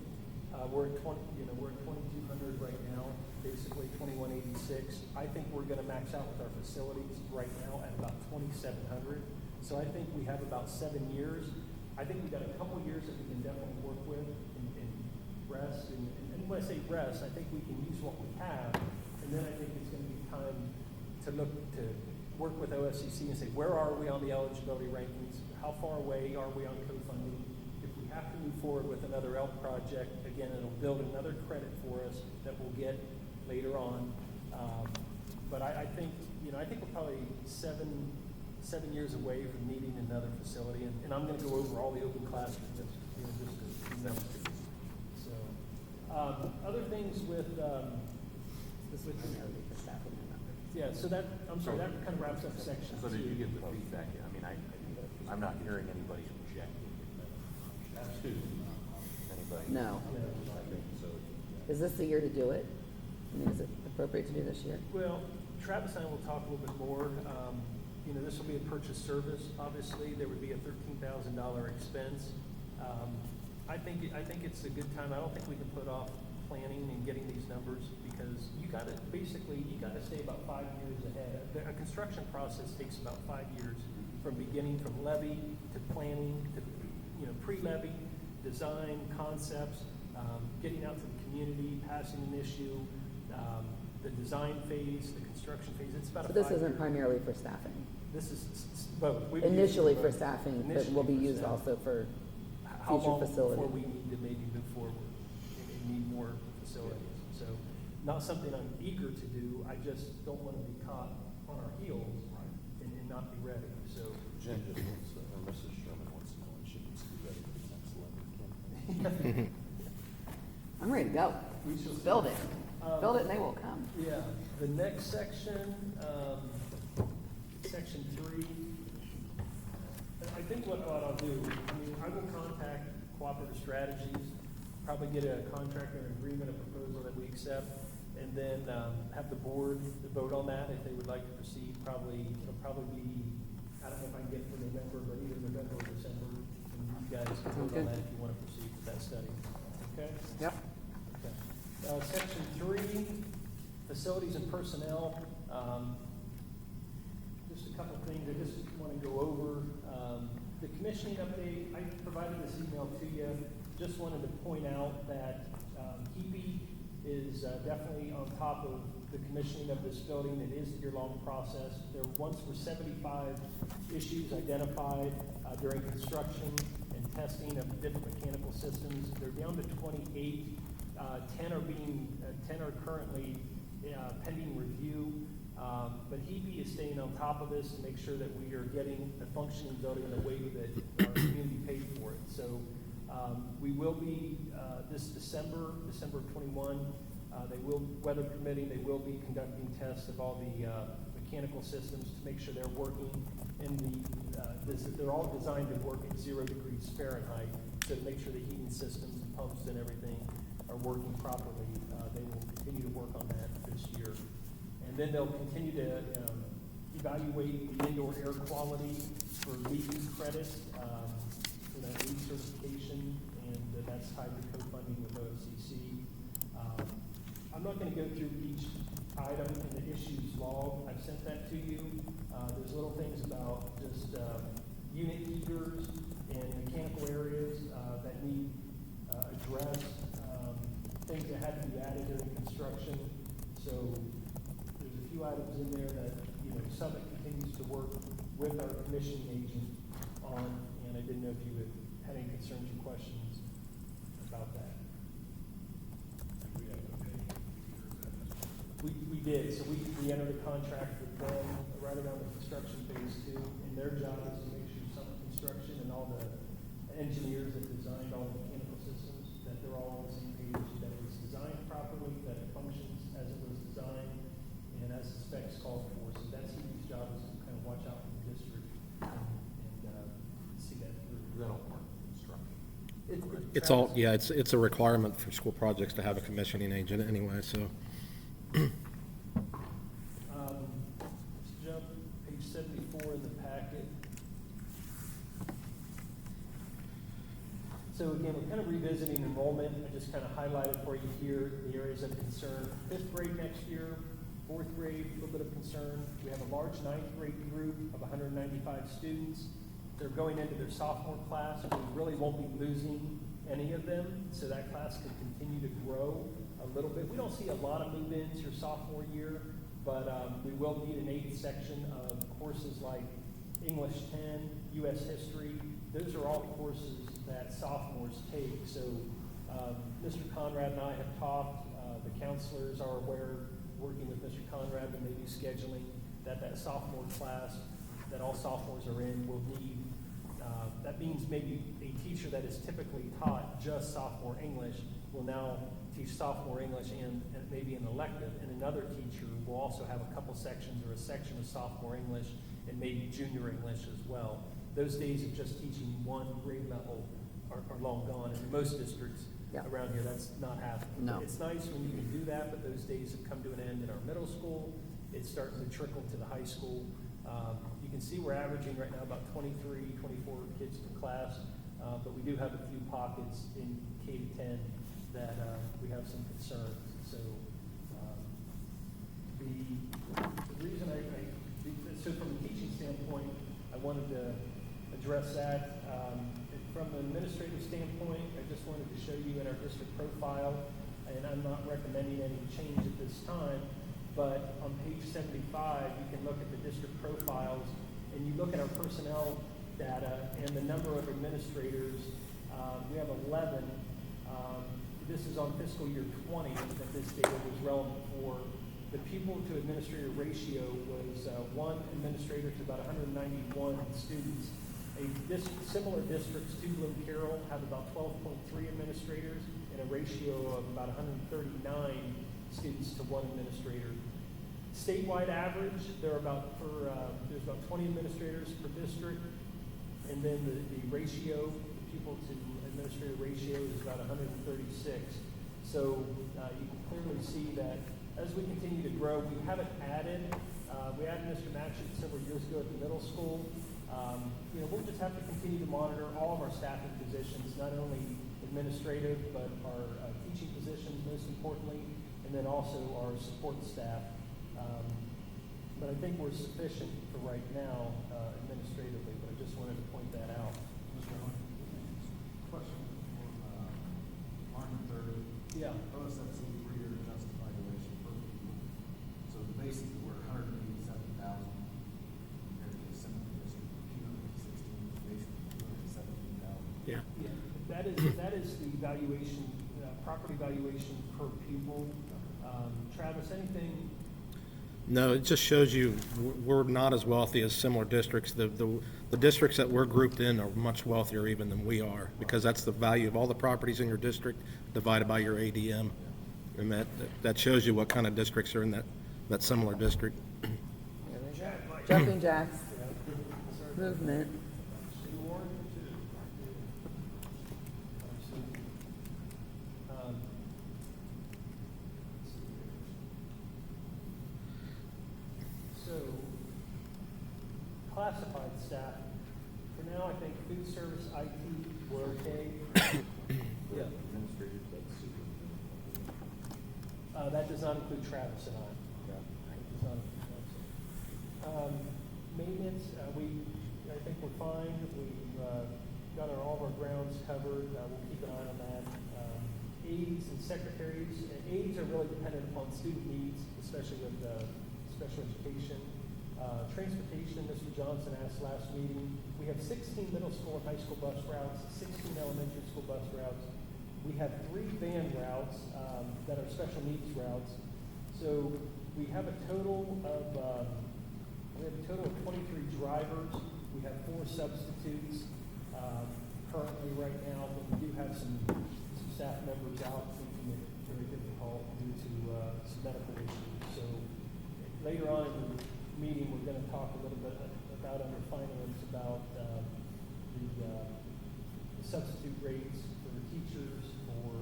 We're at 2,200 right now, basically 2,186. I think we're gonna max out with our facilities right now at about 2,700. So I think we have about 7 years. I think we've got a couple years that we can definitely work with and rest. And when I say rest, I think we can use what we have. And then I think it's gonna be time to look to work with OFCC and say, where are we on the eligibility rankings? How far away are we on co-funding? If we have to move forward with another ELK project, again, it'll build another credit for us that we'll get later on. But I think, I think we're probably seven years away from needing another facility. And I'm gonna go over all the open classrooms, just so. Other things with, This would primarily for staffing and others. yeah, so that, I'm sorry, that kind of wraps up section So did you two. get the feedback? I mean, I'm not hearing anybody objecting to anybody. No. I think so. Is this the year to do it? I mean, is it appropriate to do this year? Well, Travis and I will talk a little bit more. This will be a purchase service, obviously. There would be a $13,000 expense. I think it's a good time. I don't think we can put off planning and getting these numbers because you gotta stay about 5 years ahead. A construction process takes about 5 years from beginning, from levy to planning to, pre-levy, design, concepts, getting out to the community, passing an issue, the design phase, the construction phase. It's about So a this 5 isn't year. primarily for staffing? This is both. We've used Initially it for both. staffing, but Initially will be for used staff. also for How future long facility. before we need to maybe move forward and need more facilities? So, not something I'm eager to do. I just don't want to be caught on our heels and not be ready. So, Jen just wants, or Mrs. Sherman wants to know when she needs to be ready for the next level campaign. I'm ready to go. we shall see. Build it. Build it and they will come. Yeah, the next section, section 3. I think what I'll do, I will contact Cooperative Strategies, probably get a contract or agreement, a proposal that we accept, and then have the board vote on that if they would like to proceed. It'll probably be, I don't know if I can get for November, but either November or December, and you guys can vote on Okay. that if you want to proceed with that study. Okay? Yep. Okay. Section 3, facilities and personnel. Just a couple of things I just want to go over. The commissioning update, I provided this email to you. Just wanted to point out that HEPE is definitely on top of the commissioning of this building. It is a year-long process. There once were 75 issues identified during construction and testing of different mechanical systems. They're down to 28. 10 are currently pending review. But HEPE is staying on top of this to make sure that we are getting a functioning building in a way that our community paid for it. So we will be, this December of 21, weather permitting, they will be conducting tests of all the mechanical systems to make sure they're working in they're all designed to work at 0 degrees Fahrenheit, so to make sure the heating systems, pumps and everything are working properly. They will continue to work on that this this year. And then they'll continue to evaluate the indoor air quality for LEED credits, for that LEED certification, and that's tied to co-funding with OFCC. I'm not going to go through each item in the issues log. I've sent that to you. There's little things about just unit heaters and mechanical areas that need addressed, things that had to be added during construction. So there's a few items in there that, you know, Summit continues to work with our commissioning agent on, and I didn't know if you had any concerns or questions about that. We did, so we entered a contract with them right around the construction phase 2, and their job is to make sure Summit Construction and all the engineers that designed all the mechanical systems, that they're all on the same page, that it was designed properly, that it functions as it was designed, and as the specs called for. So that's whose job is to kind of watch out for the district and see that through. Rental part construction. It's all, yeah, it's a requirement for school projects to have a commissioning agent anyway, so. Let's jump page 74 in the packet. So again, we're kind of revisiting enrollment. I just kind of highlighted for you here the areas of concern. 5th grade next year, 4th grade, a little bit of concern. We have a large 9th grade group of 195 students. They're going into their sophomore class. We really won't be losing any of them, so that class can continue to grow a little bit. We don't see a lot of move-ins your sophomore year, but we will need an 8th section of courses like English 10, U.S. History. Those are all courses that sophomores take. So Mr. Conrad and I have talked. The counselors are aware, working with Mr. Conrad when they do scheduling, that sophomore class that all sophomores are in will need. That means maybe a teacher that is typically taught just sophomore English will now teach sophomore English and maybe an elective, and another teacher will also have a couple sections or a section of sophomore English and maybe junior English as well. Those days of just teaching one grade level are long gone, and in most districts around here, that's not happening. No. It's nice when you can do that, but those days have come to an end in our middle school. It's starting to trickle to the high school. You can see we're averaging right now about 23, 24 kids per class, but we do have a few pockets in K-10 that we have some concerns. So the reason so from a teaching standpoint, I wanted to address that. From an administrative standpoint, I just wanted to show you in our district profile, and I'm not recommending any change at this time, but on page 75, you can look at the district profiles, and you look at our personnel data and the number of administrators. We have 11. This is on fiscal year 20 that this data was relevant for. The pupil to administrator ratio was 1 administrator to about 191 students. Similar districts to Bloom Carroll have about 12.3 administrators and a ratio of about 139 students to 1 administrator. Statewide average, there's about 20 administrators per district, and then the ratio, the pupil to administrator ratio is about 136. So you can clearly see that as we continue to grow, we haven't added, we added Mr. Matchett several years ago at the middle school. We'll just have to continue to monitor all of our staffing positions, not only administrative, but our teaching positions, most importantly, and then also our support staff. But I think we're sufficient for right now administratively, but I just wanted to point that out. Mr. Hunt, question for Army 30. Yeah. OSFC 3-year adjusted valuation per pupil. So basically, we're 187,000 compared to the similar district, 216, basically 217,000. Yeah. Yeah, that is the valuation, property valuation per pupil. Travis, anything? No, it just shows you we're not as wealthy as similar districts. The districts that we're grouped in are much wealthier even than we are, because that's the value of all the properties in your district divided by your ADM. And that shows you what kind of districts are in that similar district. Jumping jacks, movement. classified staff, for now, I think food service, IT, we're okay. Yeah. Administrators, that's super. That does not include Travis and I. Yeah. It does not include Travis. Maintenance, I think we're fine. We've got all of our grounds covered. We'll keep an eye on that. Aides and secretaries. Aides are really dependent upon student needs, especially with special education. Transportation, Mr. Johnson asked last meeting. We have 16 middle school and high school bus routes, 16 elementary school bus routes. We have 3 van routes that are special needs routes. So we have a total of 23 drivers. We have 4 substitutes currently right now, but we do have some staff members out making it very difficult due to some medical issues. So later on in the meeting, we're going to talk a little bit about under finance about the substitute rates for teachers, for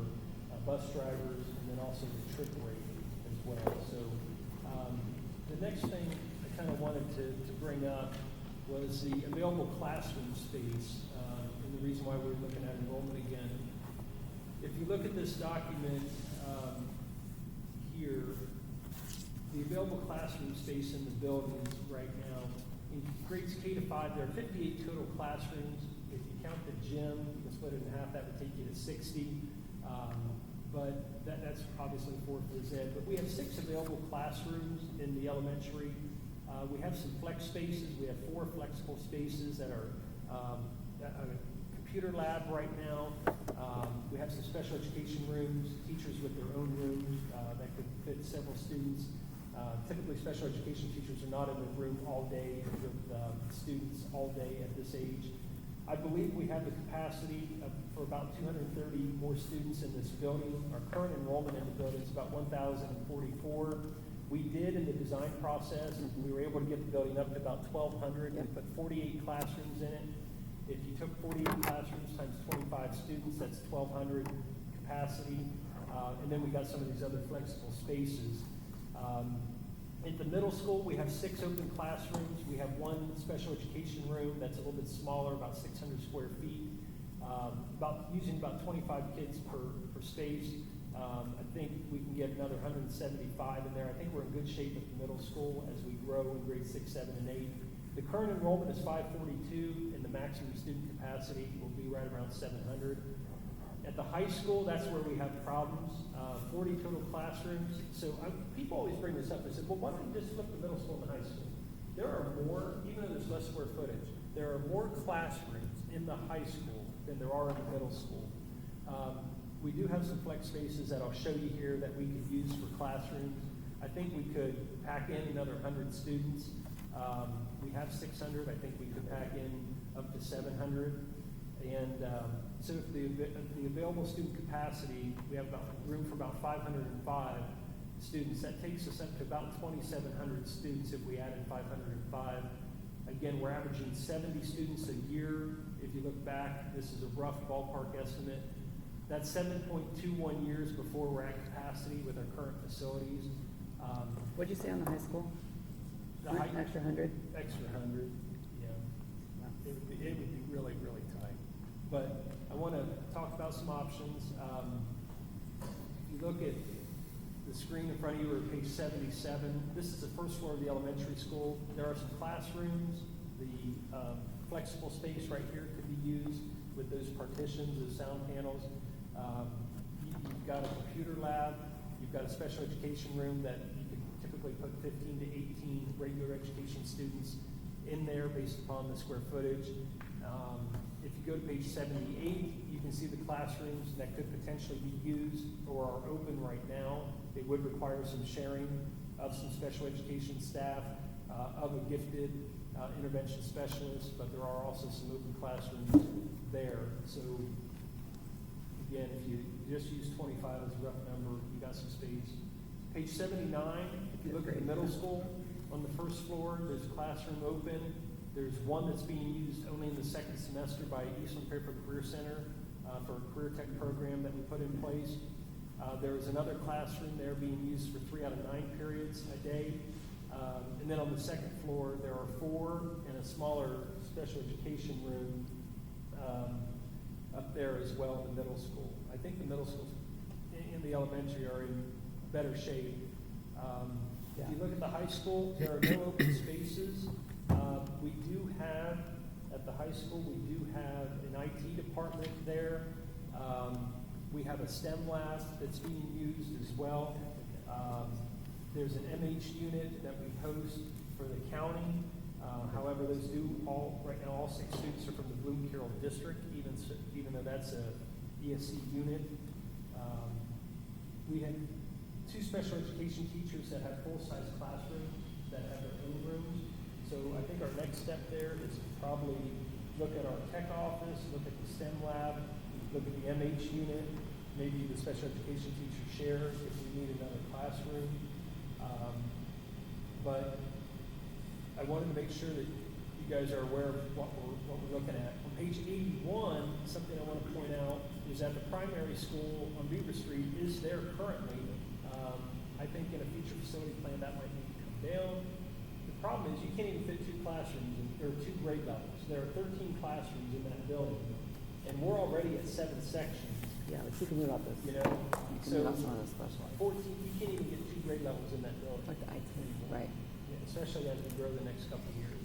bus drivers, and then also the trip rate as well. So the next thing I kind of wanted to bring up was the available classroom space, and the reason why we're looking at enrollment again. If you look at this document here, the available classroom space in the buildings right now, in grades K to 5, there are 58 total classrooms. If you count the gym, you can split it in half, that would take you to 60. But that's obviously for phys ed. But we have 6 available classrooms in the elementary. We have some flex spaces. We have 4 flexible spaces that are a computer lab right now. We have some special education rooms, teachers with their own rooms that could fit several students. Typically, special education teachers are not in the room all day with students all day at this age. I believe we have the capacity for about 230 more students in this building. Our current enrollment in the building is about 1,044. We did in the design process, we were able to get the building up to about 1,200. We put 48 classrooms in it. If you took 48 classrooms times 25 students, that's 1,200 capacity. And then we got some of these other flexible spaces. At the middle school, we have 6 open classrooms. We have 1 special education room that's a little bit smaller, about 600 square feet, using about 25 kids per space. I think we can get another 175 in there. I think we're in good shape at the middle school as we grow in grades 6, 7, and 8. The current enrollment is 542, and the maximum student capacity will be right around 700. At the high school, that's where we have problems. 40 total classrooms. So people always bring this up. They say, well, why don't you just flip the middle school and the high school? There are more, even though there's less square footage, there are more classrooms in the high school than there are in the middle school. We do have some flex spaces that I'll show you here that we could use for classrooms. I think we could pack in another 100 students. We have 600. I think we could pack in up to 700. And so if the available student capacity, we have room for about 505 students. That takes us up to about 2,700 students if we added 505. Again, we're averaging 70 students a year. If you look back, this is a rough ballpark estimate. That's 7.21 years before we're at capacity with our current facilities. What'd you say on the high school? Extra 100? Extra 100, yeah. It would be really, really tight. But I want to talk about some options. If you look at the screen in front of you, we're at page 77. This is the first floor of the elementary school. There are some classrooms. The flexible space right here could be used with those partitions, those sound panels. You've got a computer lab. You've got a special education room that you could typically put 15 to 18 regular education students in there based upon the square footage. If you go to page 78, you can see the classrooms that could potentially be used or are open right now. It would require some sharing of some special education staff, of a gifted intervention specialist, but there are also some open classrooms there. So again, if you just use 25 as a rough number, you got some space. Page 79, if you look at the middle school, on the first floor, there's a classroom open. There's one that's being used only in the second semester by Eastland Fairfield Career Center for a career tech program that we put in place. There is another classroom there being used for 3 out of 9 periods a day. And then on the second floor, there are 4 and a smaller special education room up there as well in the middle school. I think the middle schools and the elementary are in better shape. If you look at the high school, there are no open spaces. We do have, at the high school, we do have an IT department there. We have a STEM lab that's being used as well. There's an MH unit that we host for the county. However, those right now, all 6 students are from the Bloom Carroll district, even though that's a ESC unit. We have 2 special education teachers that have full-size classrooms that have their own rooms. So I think our next step there is to probably look at our tech office, look at the STEM lab, look at the MH unit, maybe the special education teacher share if we need another classroom. But I wanted to make sure that you guys are aware of what we're looking at. On page 81, something I want to point out is that the primary school on Beaver Street is there currently. I think in a future facility plan that might need to come down. The problem is you can't even fit 2 classrooms, or 2 grade levels. There are 13 classrooms in that building, and we're already at 7 sections. Yeah, but you can move up this. You know, You can so move up some of those special. 14, you can't even get 2 grade levels in that building. Like the IT, right. Yeah, especially as we grow the next couple of years.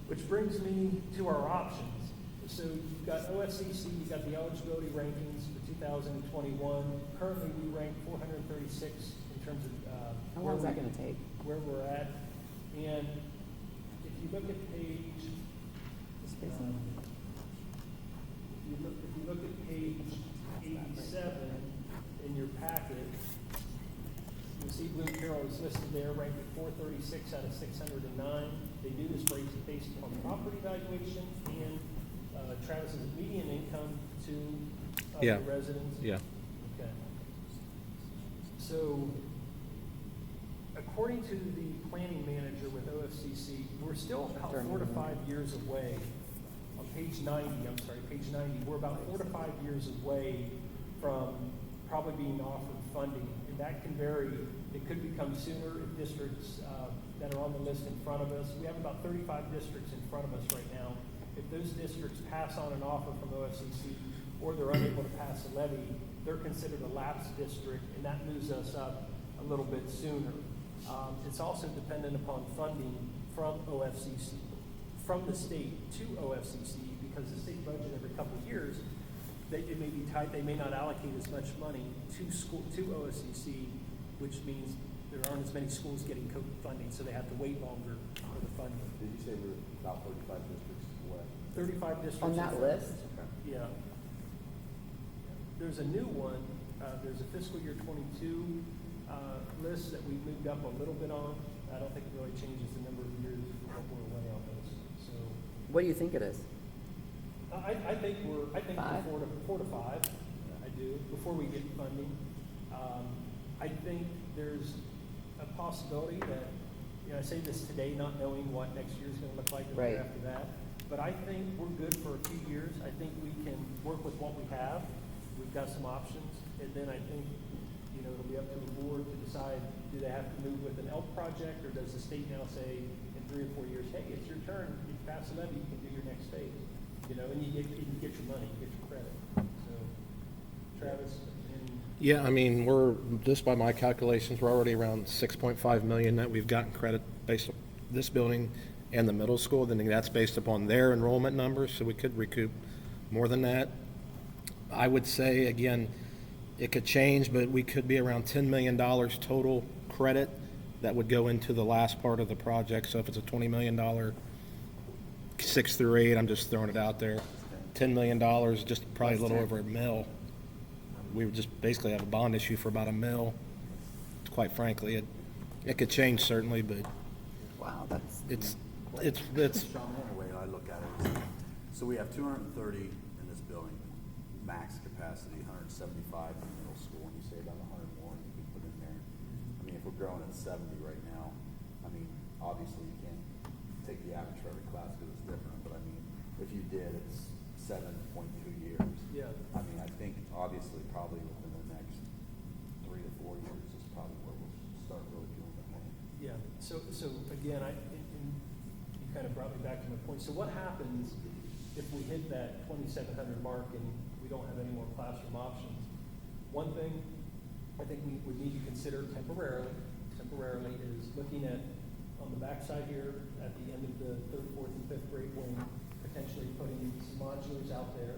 Which brings me to our options. So you've got OFCC, you've got the eligibility rankings for 2021. Currently, we rank 436 in terms of How long is that gonna take? where we're at. And if you look at page, Just basically. if you look at page 87 in your packet, you'll see Bloom Carroll is listed there, ranked at 436 out of 609. They do this based on property valuation and Travis's median income to Yeah. the residents. Yeah. Okay. So, according to the planning manager with OFCC, we're still about 4 to 5 years away. On page 90, we're about 4 to 5 years away from probably being offered funding. And that can vary. It could become sooner if districts that are on the list in front of us. We have about 35 districts in front of us right now. If those districts pass on an offer from OFCC or they're unable to pass a levy, they're considered a lapsed district, and that moves us up a little bit sooner. It's also dependent upon funding from OFCC, from the state to OFCC, because the state budget every couple of years, it may be tight, they may not allocate as much money to OFCC, which means there aren't as many schools getting funding, so they have to wait longer for the funding. Did you say we're about 35 districts away? 35 districts. On that in- list? Yeah. There's a new one, there's a fiscal year 22 list that we moved up a little bit on. I don't think it really changes the number of years that we're away on this. So What do you think it is? I think we're 5? 4 to 5. I do, before we get funding. I think there's a possibility that, I say this today not knowing what next year's gonna look like the Right. year after that. But I think we're good for a few years. I think we can work with what we have. We've got some options. And then I think, it'll be up to the board to decide, do they have to move with an ELP project, or does the state now say in 3 or 4 years, hey, it's your turn, you pass the levy, you can do your next phase. And you can get your money, get your credit. So, Travis, Yeah, I mean, we're, just by my calculations, we're already around 6.5 million that we've gotten credit based on this building and the middle school. Then that's based upon their enrollment numbers, so we could recoup more than that. I would say, again, it could change, but we could be around $10 million total credit that would go into the last part of the project. So if it's a $20 million 6 through 8, I'm just throwing it out there. $10 million, just probably a little over $1 million. We would just basically have a bond issue for about $1 million. Quite frankly, it could change certainly, but Wow, that's. it's Sean, one way I look at it is, so we have 230 in this building, max capacity, 175 in the middle school, and you say about 100 more you can put in there. I mean, if we're growing at 70 right now, I mean, obviously you can't take the average for every class because it's different, but I mean, if you did, it's 7.2 years. Yeah. I mean, I think obviously probably within the next 3 to 4 years is probably where we'll start really So again, and you kind of brought me back to my point. So what happens if we hit that 2,700 mark and we don't have any more classroom options? One thing I think we would need to consider temporarily is looking at, on the backside here, at the end of the third, fourth, and fifth grade wing, potentially putting some modulars out there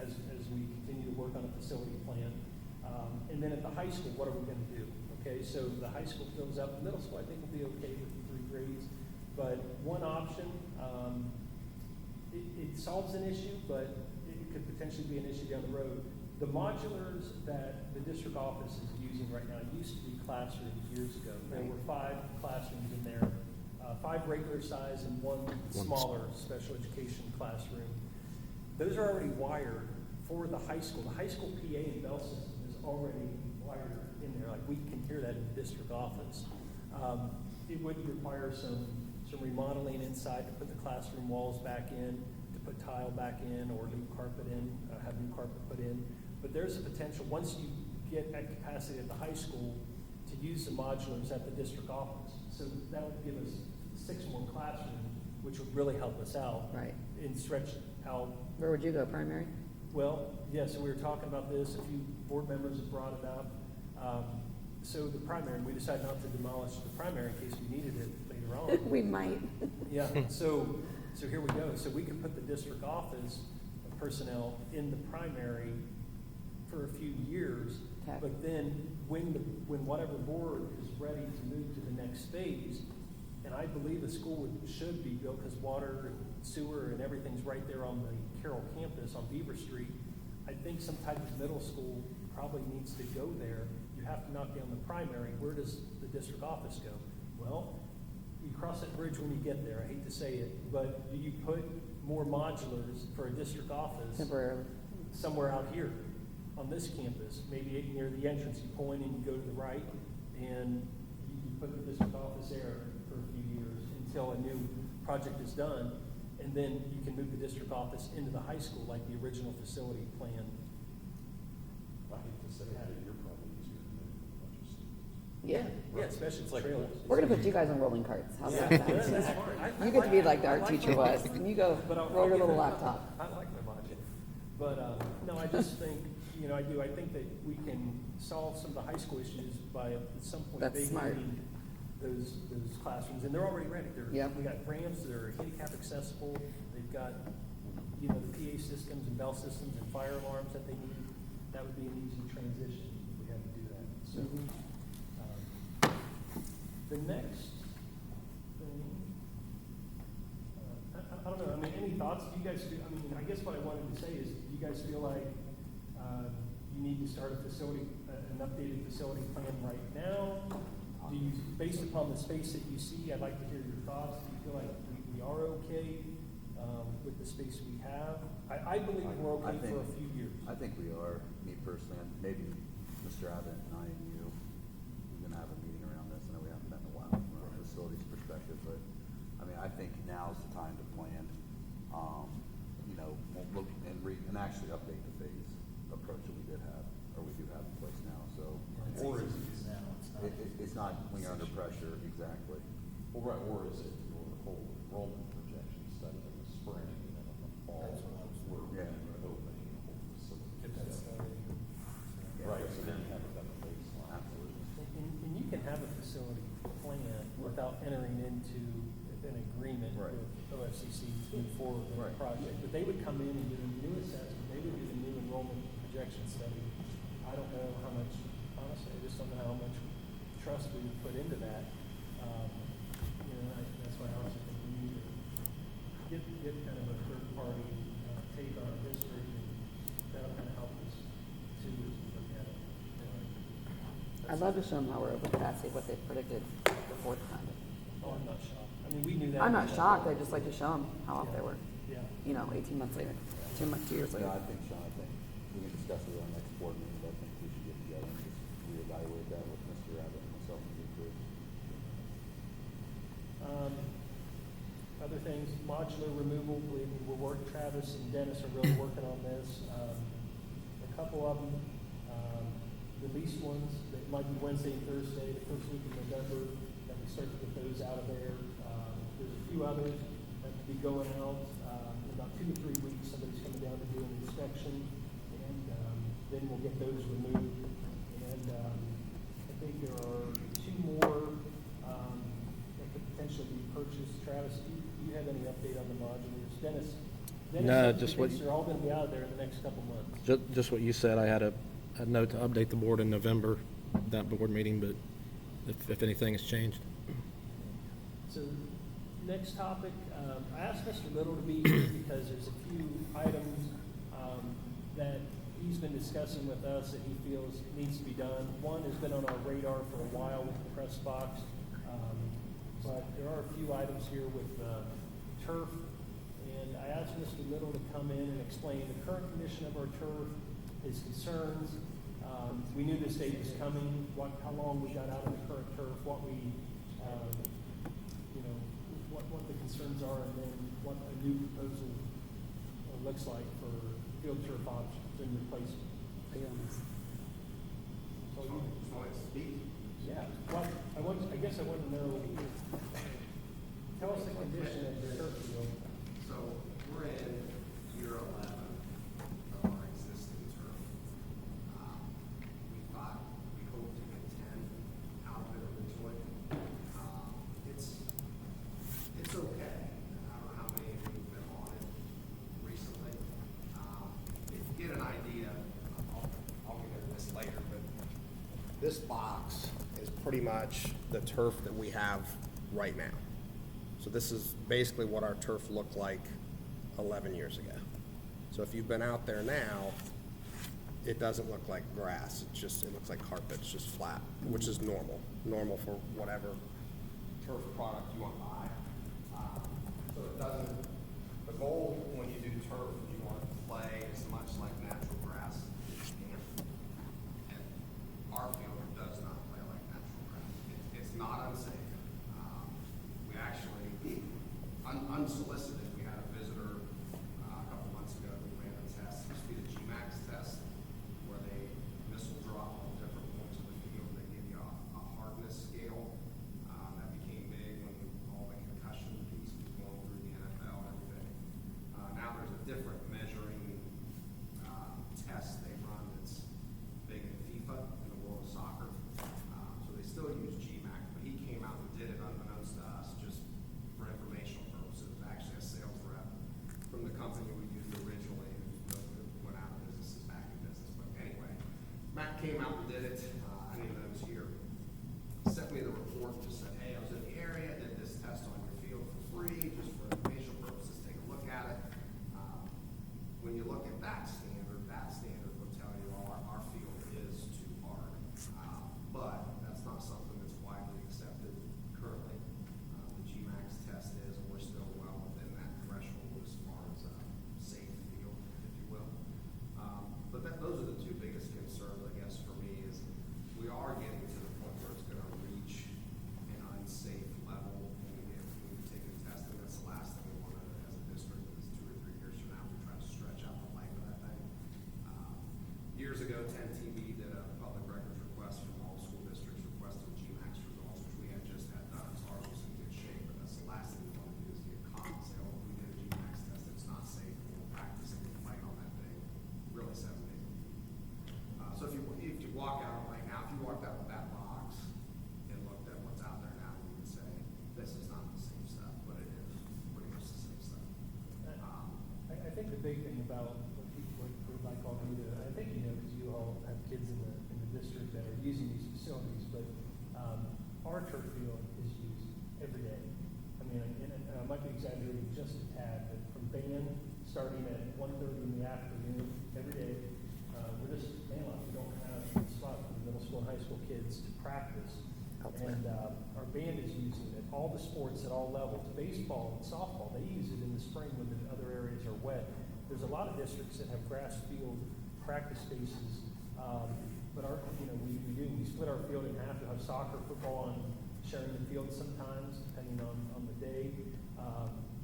as we continue to work on a facility plan. And then at the high school, what are we going to do? Okay, so the high school fills out. The middle school, I think, will be okay with the 3 grades. But one option, it solves an issue, but it could potentially be an issue down the road. The modulars that the district office is using right now used to be classrooms years ago. There were 5 classrooms in there, 5 regular size and one smaller special education classroom. Those are already wired for the high school. The high school PA and bell system is already wired in there. Like, we can hear that in the district office. It would require some remodeling inside to put the classroom walls back in, to put tile back in, or new carpet in, have new carpet put in. But there's a potential, once you get at capacity at the high school, to use the modulars at the district office. So that would give us 6 more classrooms, which would really help us out. Right. And stretch out. Where would you go, primary? Well, yeah, so we were talking about this, a few board members have brought it up. So the primary, we decided not to demolish the primary in case we needed it later on. We might. Yeah, so here we go. So we could put the district office personnel in the primary for a few years, Okay. but then when whatever board is ready to move to the next phase, and I believe a school should be built because water and sewer and everything's right there on the Carroll campus on Beaver Street. I think some type of middle school probably needs to go there. You have to knock down the primary. Where does the district office go? Well, you cross that bridge when you get there. I hate to say it, but do you put more modulars for a district office Temporarily. somewhere out here on this campus? Maybe near the entrance, you pull in and you go to the right, and you put the district office there for a few years until a new project is done, and then you can move the district office into the high school like the original facility plan. I hate to say it, but you're probably easier to move than a bunch of students. Yeah. Yeah, especially It's the like- trailers. We're gonna put you guys on rolling carts. How's Yeah, that that's sound? fine. I You get to be like like our I like teacher my was, module. and you go But I'll roll your give little it- laptop. I like my module. But, no, I just think, I do. I think that we can solve some of the high school issues by at some point That's smart. vacating those classrooms, and they're already ready. Yep. We got ramps, they're handicap accessible, they've got, the PA systems and bell systems and fire alarms that they need. That would be an easy transition if we had to do that. So, the next thing, I don't know, any thoughts? Do you guys feel, I guess what I wanted to say is, do you guys feel like you need to start an updated facility plan right now? Do you, based upon the space that you see, I'd like to hear your thoughts. Do you feel like we are okay with the space we have? I believe we're okay for a few years. I think we are, me personally, and maybe Mr. Abbott and I and you, we're gonna have a meeting around this. I know we haven't met in a while from a facilities perspective, but, I think now's the time to plan. We'll look and actually update the phase approach that we do have in place now, so. Or is it now, it's not. It's not when you're under pressure, exactly. Well, right, or is it your whole enrollment projection study in the spring and then in the fall? That's what I was- We're Yeah. opening the whole facility. Get that started. Right, so then you have a better baseline. Absolutely. And you can have a facility plan without entering into an agreement Right. with OFCC to move forward with the Right. project. But they would come in and do a new assessment, they would do the new enrollment projection study. I don't know how much, honestly, I just don't know how much trust we would put into that. That's why I also think we need to get kind of a third-party take on our history, and that'll kind of help us too as we look at it. I'd love to show them how we're over capacity, what they predicted the 4th time. Oh, I'm not shocked. We knew that. I'm not shocked, I'd just like to show them how off they were, Yeah. 18 months later, 2 years later. Yeah, I think, Sean, we can discuss it on our next board meeting, but I think we should get together and just reevaluate that with Mr. Abbott and myself and the group. Other things, modular removal, Travis and Dennis are really working on this. A couple of them, the least ones, that might be Wednesday and Thursday, the first week of November, that we start to get those out of there. There's a few others that will be going out, in about 2 to 3 weeks, somebody's coming down to do an inspection, and, then we'll get those removed. And, I think there are 2 more, that could potentially be purchased. Travis, do you have any update on the modulars? Dennis? No, just what- They're all gonna be out of there in the next couple months. Just what you said, I had a note to update the board in November, that board meeting, but if anything has changed. So, next topic, I asked Mr. Little to be here because there's a few items that he's been discussing with us that he feels needs to be done. One has been on our radar for a while with the press box, but there are a few items here with turf. And I asked Mr. Little to come in and explain the current condition of our turf, his concerns. We knew this date was coming, how long we got out of the current turf, what we, what the concerns are, and then what a new proposal looks like for field turf options and replacement. So you, yeah, well, I guess I want to know, tell us the condition of your turf field. So we're in year 11 of our existing turf. We thought, we hoped to get 10 out of it originally. It's okay. I don't know how many of you have been on it recently. If you get an idea, I'll get into this later, but this box is pretty much the turf that we have right now. So this is basically what our turf looked like 11 years ago. So if you've been out there now, it doesn't look like grass. It looks like carpet. It's just flat, which is normal for whatever turf product you want to buy. So it doesn't, the goal when you do turf is you want it to play as much like natural grass as you can. And our field does not play like natural grass. It's not unsafe. We actually, unsolicited, we had a visitor a couple months ago who ran a test. It used to be the GMAX test, where they missile drop on different points of the field. They give you a hardness scale. That became big when all the concussion piece was going through the NFL and everything. Now there's a different measuring test they run that's big in FIFA, in the world of soccer. So they still use GMAX, but he came out and did it unbeknownst to us, just for informational purposes. Actually, a sales rep from the company we used originally, who went out of business, is back in business. But anyway, Matt came out and did it. I didn't even know he was here. Sent me the report, just said, hey, I was in the area, did this test on your field for free, just for informational purposes, take a look at it. When you look at that standard will tell you our field is too hard. But that's not something that's widely accepted currently. The GMAX test is, and we're still well within that threshold as far as a safe field, if you will. But those are the 2 biggest concerns, I guess, for me, is we are getting to the point where it's going to reach an unsafe level when we take a test, and that's the last thing we want to, as a district, is 2 or 3 years from now, we try to stretch out the life of that thing. Years ago, 10TV did a public records request from all school districts requesting GMAX results, which we had just had done, so ours was in good shape, but that's the last thing we want to do is get caught and say, oh, we did a GMAX test, it's not safe, and we'll practice and we'll fight on that thing, really 7 days. So if you walk out right now, if you walked out with that box and looked at what's out there now, you would say, this is not the same stuff, but it is pretty much the same stuff. I think the big thing about what people would like all do, I think you know, because you all have kids in the district that are using these facilities, but our turf field is used every day. I mean, and I might be exaggerating just a tad, but from band starting at 1:30 in the afternoon every day, we're just, we don't have a spot for the middle school and high school kids to practice. And our band is using it, all the sports at all levels, baseball and softball, they use it in the spring when the other areas are wet. There's a lot of districts that have grass field practice spaces, but our, we split our field in half. We have soccer, football, and sharing the field sometimes, depending on the day.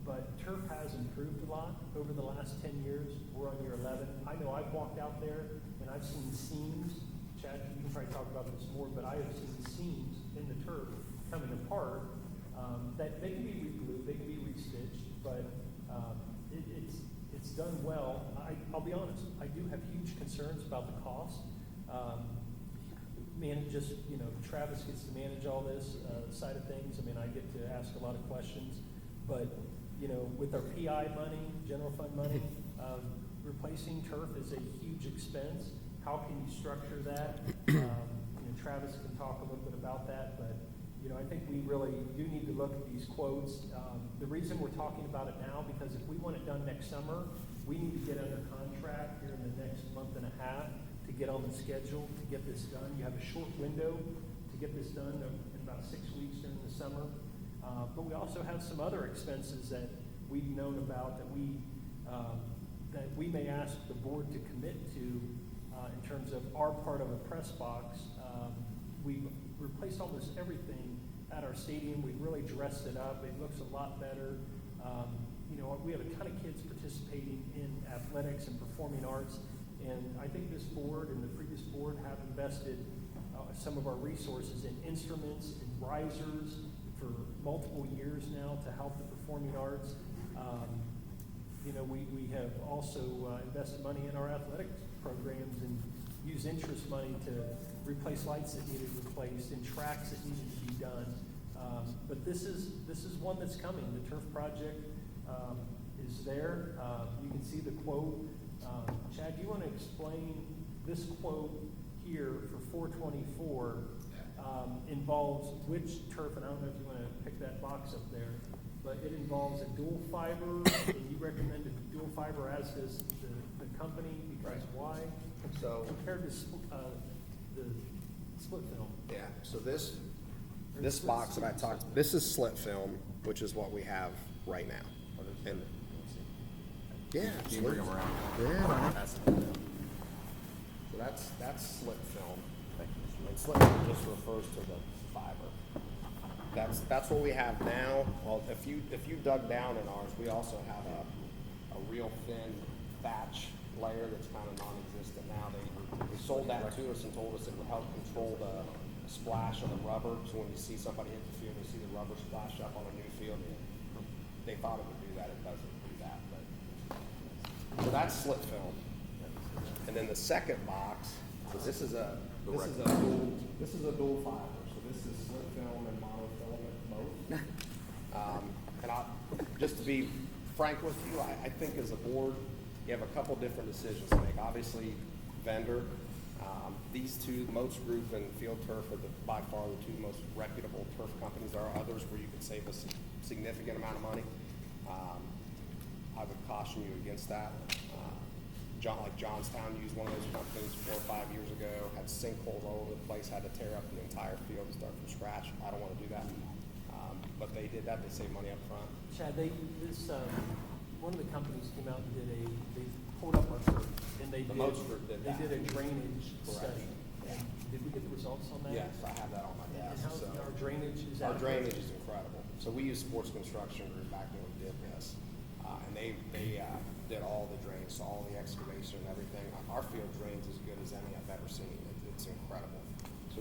But turf has improved a lot over the last 10 years. We're on year 11. I know I've walked out there and I've seen seams. Chad, you can probably talk about this more, but I have seen seams in the turf coming apart, that they can be re-glued, they can be re-stitched, but it's done well. I'll be honest, I do have huge concerns about the cost. Travis gets to manage all this side of things. I mean, I get to ask a lot of questions, but with our PI money, general fund money, replacing turf is a huge expense. How can you structure that? Travis can talk a little bit about that, but I think we really do need to look at these quotes. The reason we're talking about it now, because if we want it done next summer, we need to get under contract here in the next month and a half to get on the schedule to get this done. You have a short window to get this done in about 6 weeks during the summer. But we also have some other expenses that we've known about that we may ask the board to commit to in terms of our part of a press box. We've replaced almost everything at our stadium. We've really dressed it up. It looks a lot better. We have a ton of kids participating in athletics and performing arts, and I think this board and the previous board have invested some of our resources in instruments and risers for multiple years now to help the performing arts. We have also invested money in our athletic programs and use interest money to replace lights that needed replaced and tracks that needed to be done. But this is one that's coming. The turf project is there. You can see the quote. Chad, do you want to explain this quote here for 424 involves which turf? And I don't know if you want to pick that box up there, but it involves a dual fiber, and you recommended dual fiber, as does the company, because why? So- compared to the split film. Yeah, so this box that I talked, this is slit film, which is what we have right now. And yeah, Can you bring them around? yeah. That's So that's slit film. And slit film just refers to the fiber. That's what we have now. Well, if you dug down in ours, we also have a real thin thatch layer that's kind of non-existent now. They sold that to us and told us it would help control the splash of the rubber. So when you see somebody hit the field, you see the rubber splash up on a new field. They thought it would do that. It doesn't do that. So that's slit film. And then the second box, so this is a dual fiber. So this is slit film and monofilament both. Just to be frank with you, I think as a board, you have a couple different decisions to make. Obviously, vendor. These two, Moats Group and Field Turf, are by far the two most reputable turf companies. There are others where you could save a significant amount of money. I would caution you against that. Johnstown used one of those companies 4 or 5 years ago, had sinkholes all over the place, had to tear up the entire field and start from scratch. I don't want to do that. But they did that. They saved money up front. Chad, one of the companies came out and they pulled up our turf, and they Moats Group did that. They did a drainage Correct. study. And did we get the results on that? Yes, I have that on my And desk. how's So our drainage? Is our that drainage is incredible. So we used Sports Construction Group back when we did this, and they did all the drains, so all the excavation and everything. Our field drains as good as any I've ever seen. It's incredible. So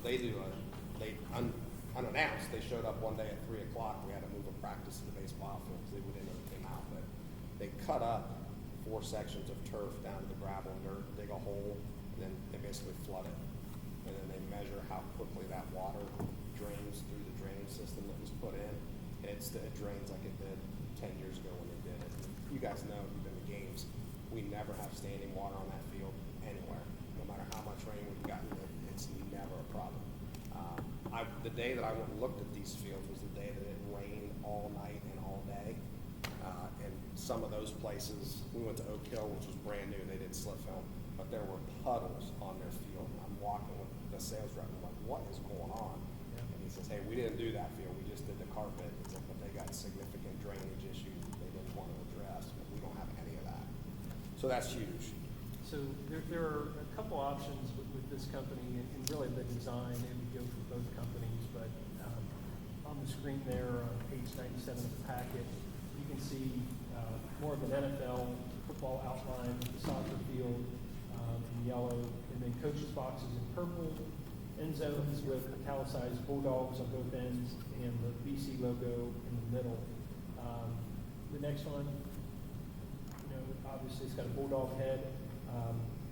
unannounced, they showed up one day at 3 o'clock. We had to move a practice to the baseball field because they didn't know it came out. But they cut up 4 sections of turf down to the gravel and dirt, dig a hole, and then they basically flood it. And then they measure how quickly that water drains through the drainage system that was put in. And it drains like it did 10 years ago when they did it. You guys know, you've been to games, we never have standing water on that field anywhere. No matter how much rain we've gotten, it's never a problem. The day that I went and looked at these fields was the day that it rained all night and all day. And some of those places, we went to Oak Hill, which was brand new, they did slit film, but there were puddles on their field. And I'm walking with the sales rep, and I'm like, what is going on? And he says, hey, we didn't do that field, we just did the carpet. He said, but they got significant drainage issues that they didn't want to address, but we don't have any of that. So that's huge. So there are a couple options with this company, and really the design, it would go for both companies, but on the screen there on page 97 of the packet, you can see more of an NFL football outline with the soccer field in yellow, and then coaches' boxes in purple, end zones with italicized bulldogs on both ends and the BC logo in the middle. The next one, obviously it's got a bulldog head.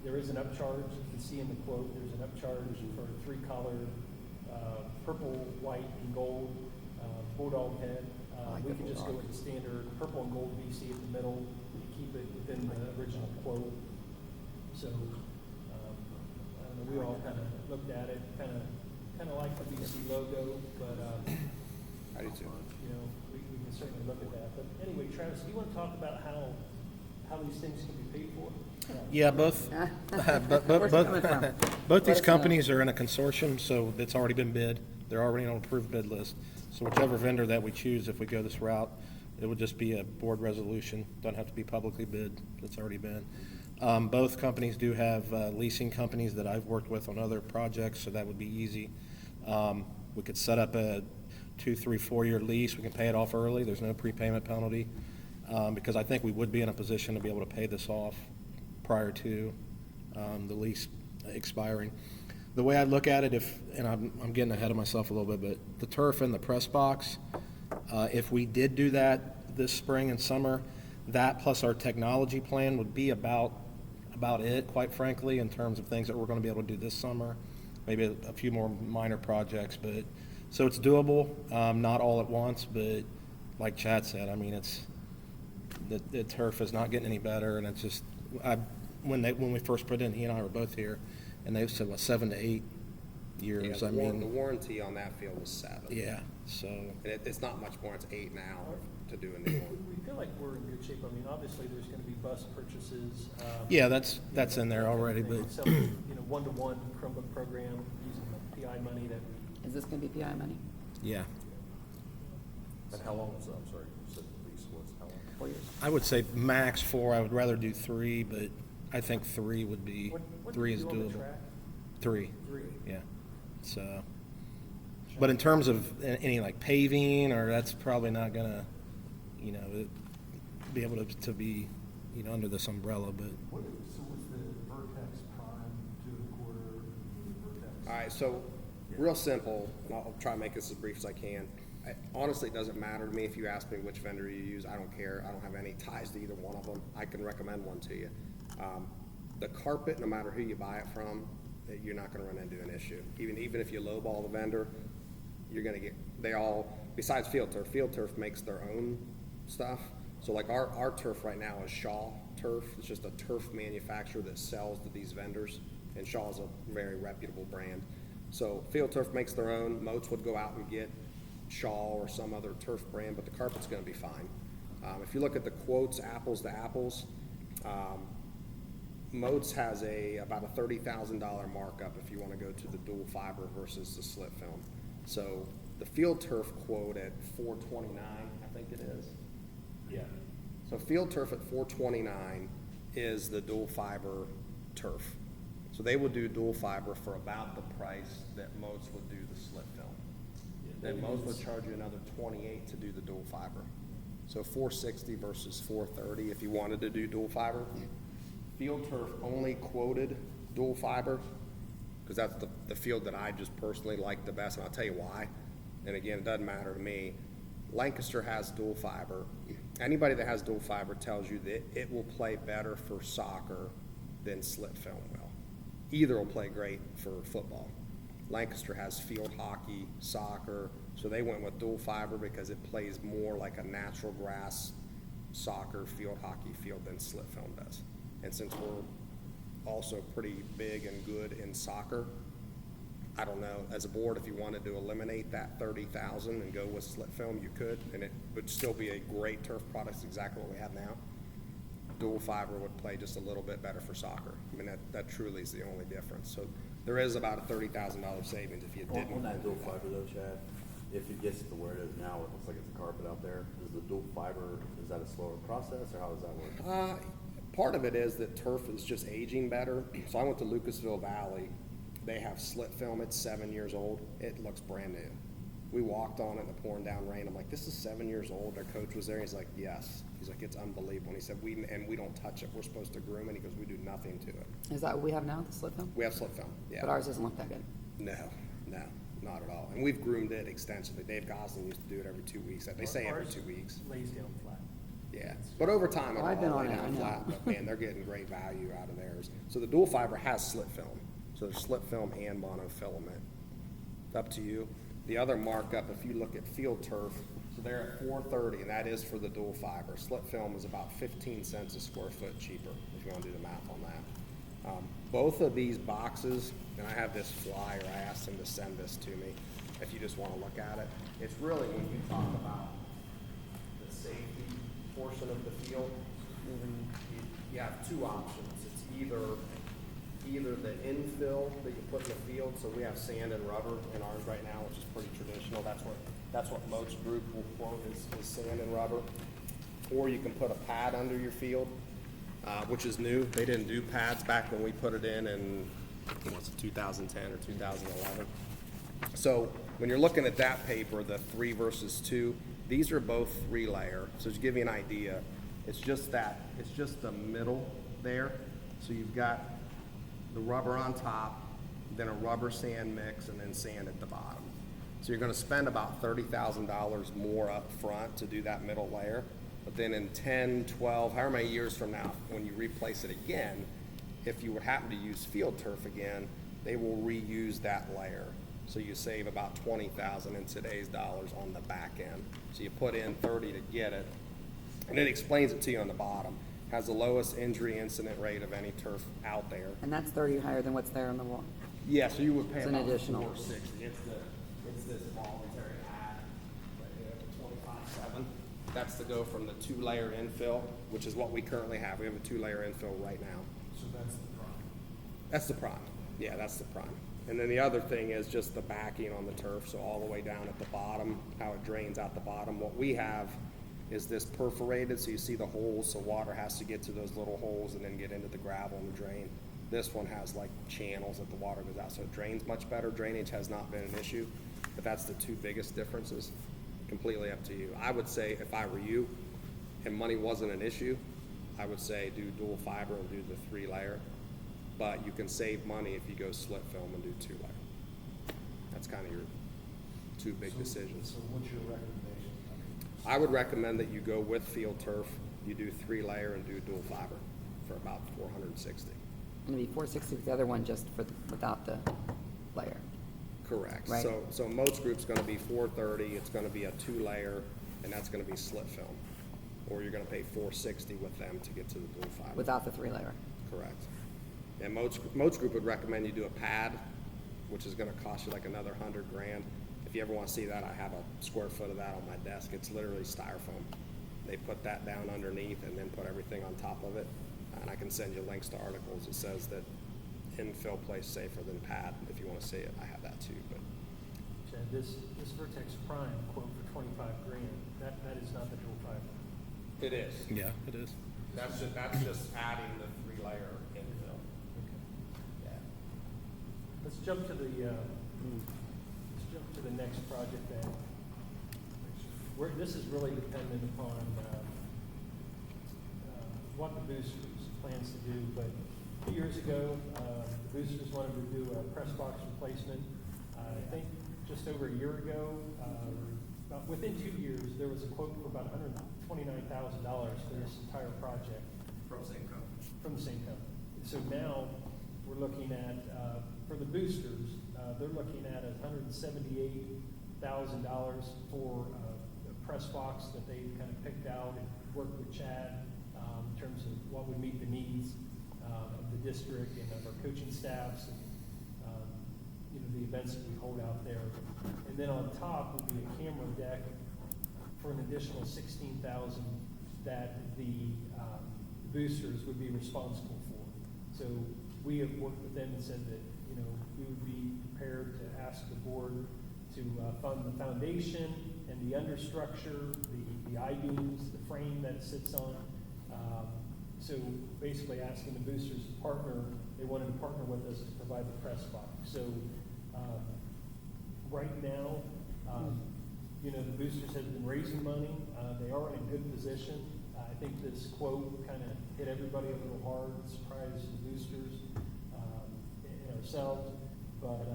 There is an upcharge. You can see in the quote, there's an upcharge for a 3-color, purple, white, and gold bulldog head. We can just go with the standard purple and gold BC in the middle and keep it within the original quote. So, I don't know, we all kind of looked at it, kind of like the BC logo, but, I do too. we can certainly look at that. But anyway, Travis, do you want to talk about how these things can be paid for? Yeah, both, Where's it coming from? both these Let us know. companies are in a consortium, so it's already been bid. They're already on an approved bid list. So whichever vendor that we choose, if we go this route, it would just be a board resolution. Doesn't have to be publicly bid. It's already been. Both companies do have leasing companies that I've worked with on other projects, so that would be easy. We could set up a 2, 3, 4-year lease. We can pay it off early. There's no prepayment penalty, because I think we would be in a position to be able to pay this off prior to the lease expiring. The way I look at it, and I'm getting ahead of myself a little bit, but the turf and the press box, if we did do that this spring and summer, that plus our technology plan would be about it, quite frankly, in terms of things that we're going to be able to do this summer. Maybe a few more minor projects, but so it's doable, not all at once, but like Chad said, I mean, the turf is not getting any better, and it's just when we first put in, he and I were both here, and they said 7 to 8 years. Yeah, I the mean, warranty on that field is 7. yeah. So And it's not much more, it's 8 now to do a new one. We feel like we're in good shape. I mean, obviously, there's going to be bus purchases. yeah, that's in there already, but So, one-to-one Chromebook program using the PI money that we. Is this gonna be PI money? yeah, And how long is, I'm sorry, you said the lease was how long? 4 years. I would say max 4. I would rather do 3, but I think 3 would be What 3 did is you do on the doable. track? 3, 3. yeah. So, but in terms of any like paving, or that's probably not gonna, be able to be, under this umbrella. But So what's the Vertex Prime 2.25 and the Vertex? All right, so real simple, and I'll try to make this as brief as I can. Honestly, it doesn't matter to me if you ask me which vendor you use. I don't care. I don't have any ties to either one of them. I can recommend one to you. The carpet, no matter who you buy it from, you're not going to run into an issue. Even if you lowball the vendor, you're going to get, besides Field Turf makes their own stuff. So like our turf right now is Shaw Turf. It's just a turf manufacturer that sells to these vendors, and Shaw is a very reputable brand. So Field Turf makes their own. Moats would go out and get Shaw or some other turf brand, but the carpet's going to be fine. If you look at the quotes, apples to apples, Moats has about a $30,000 markup if you want to go to the dual fiber versus the slit film. So the Field Turf quote at $429, I think it is. Yeah. So Field Turf at $429 is the dual fiber turf. So they will do dual fiber for about the price that Moats would do the slit film. Then Moats would charge you another $28 to do the dual fiber. So $460 versus $430 if you wanted to do dual fiber. Field Turf only quoted dual fiber because that's the field that I just personally like the best, and I'll tell you why. And again, it doesn't matter to me. Lancaster has dual fiber. Anybody that has dual fiber tells you that it will play better for soccer than slit film will. Either will play great for football. Lancaster has field hockey, soccer, so they went with dual fiber because it plays more like a natural grass soccer field hockey field than slit film does. And since we're also pretty big and good in soccer, I don't know, as a board, if you wanted to eliminate that $30,000 and go with slit film, you could, and it would still be a great turf product, it's exactly what we have now. Dual fiber would play just a little bit better for soccer. I mean, that truly is the only difference. So there is about a $30,000 savings if you didn't. On that dual fiber though, Chad, if it gets to where it is now, it looks like it's a carpet out there, is the dual fiber, is that a slower process, or how does that work? Part of it is that turf is just aging better. So I went to Lucasville Valley. They have slit film. It's 7 years old. It looks brand new. We walked on it in the pouring down rain. I'm like, this is 7 years old. Their coach was there. He's like, yes. He's like, it's unbelievable. And he said, we don't touch it. We're supposed to groom it. He goes, we do nothing to it. Is that what we have now, the slip film? We have slit film. Yeah. But ours doesn't look that good. No, not at all. And we've groomed it extensively. Dave Gosling used to do it every 2 weeks. They say every Ours 2 weeks. Lays down flat. Yeah, but over time, it'll I've been all on lay it, I down know. flat, but man, they're getting great value out of theirs. So the dual fiber has slit film. So there's slit film and monofilament. It's up to you. The other markup, if you look at field turf, so they're at $4.30, and that is for the dual fiber. Slit film is about 15 cents a square foot cheaper, if you want to do the math on that. Both of these boxes, and I have this flyer, I asked them to send this to me, if you just want to look at it. It's really when you talk about the safety portion of the field, you have two options. It's either the infill that you put in the field, so we have sand and rubber in ours right now, which is pretty traditional. That's what most group will quote is sand and rubber. Or you can put a pad under your field, which is new. They didn't do pads back when we put it in what's it, 2010 or 2011. So when you're looking at that paper, the 3 versus 2, these are both 3-layer. So to give you an idea, it's just the middle there. So you've got the rubber on top, then a rubber sand mix, and then sand at the bottom. So you're gonna spend about $30,000 more up front to do that middle layer. But then in 10, 12, however many years from now, when you replace it again, if you would happen to use field turf again, they will reuse that layer. So you save about $20,000 in today's dollars on the back end. So you put in 30 to get it, and it explains it to you on the bottom. Has the lowest injury incident rate of any turf out there. And that's 30 higher than what's there on the wall. Yeah, so you would pay It's an about additional. $460. It's this voluntary add right here, the 25/7. That's to go from the 2-layer infill, which is what we currently have. We have a 2-layer infill right now. So that's the problem. That's the prime. Yeah, that's the prime. And then the other thing is just the backing on the turf, so all the way down at the bottom, how it drains out the bottom. What we have is this perforated, so you see the holes, so water has to get to those little holes and then get into the gravel and the drain. This one has like channels that the water goes out, so it drains much better. Drainage has not been an issue, but that's the 2 biggest differences. Completely up to you. I would say if I were you and money wasn't an issue, I would say do dual fiber and do the 3-layer. But you can save money if you go slit film and do 2-layer. That's kind of your 2 big decisions. So what's your recommendation? I would recommend that you go with field turf, you do 3-layer and do dual fiber for about $460. And it'd be $460 with the other one just without the layer. Correct. Right. So most groups gonna be $430, it's gonna be a 2-layer, and that's gonna be slit film. Or you're gonna pay $460 with them to get to the dual fiber. Without the 3-layer. Correct. And most group would recommend you do a pad, which is gonna cost you like another $100,000. If you ever wanna see that, I have a square foot of that on my desk. It's literally styrofoam. They put that down underneath and then put everything on top of it. And I can send you links to articles. It says that infill plays safer than pad. If you wanna see it, I have that too, but. Chad, this Vertex Prime quote for $25,000, that is not the dual fiber. It is. Yeah, it is. That's just adding the 3-layer infill. Yeah. Let's jump to the next project then. This is really dependent upon what the boosters plans to do, but a few years ago, the boosters wanted to do a press box replacement. I think just over a year ago, about within 2 years, there was a quote for about $129,000 for this entire project. From the same company. From the same company. So now, we're looking at, for the boosters, they're looking at $178,000 for a press box that they kind of picked out and worked with Chad in terms of what would meet the needs of the district and of our coaching staffs and the events that we hold out there. And then on top would be a camera deck for an additional $16,000 that the boosters would be responsible for. So we have worked with them and said that we would be prepared to ask the board to fund the foundation and the understructure, the I-beams, the frame that it sits on. So basically asking the boosters to partner, they wanted to partner with us to provide the press box. So right now, the boosters have been raising money. They are in a good position. I think this quote kind of hit everybody a little hard, surprised the boosters and ourselves. But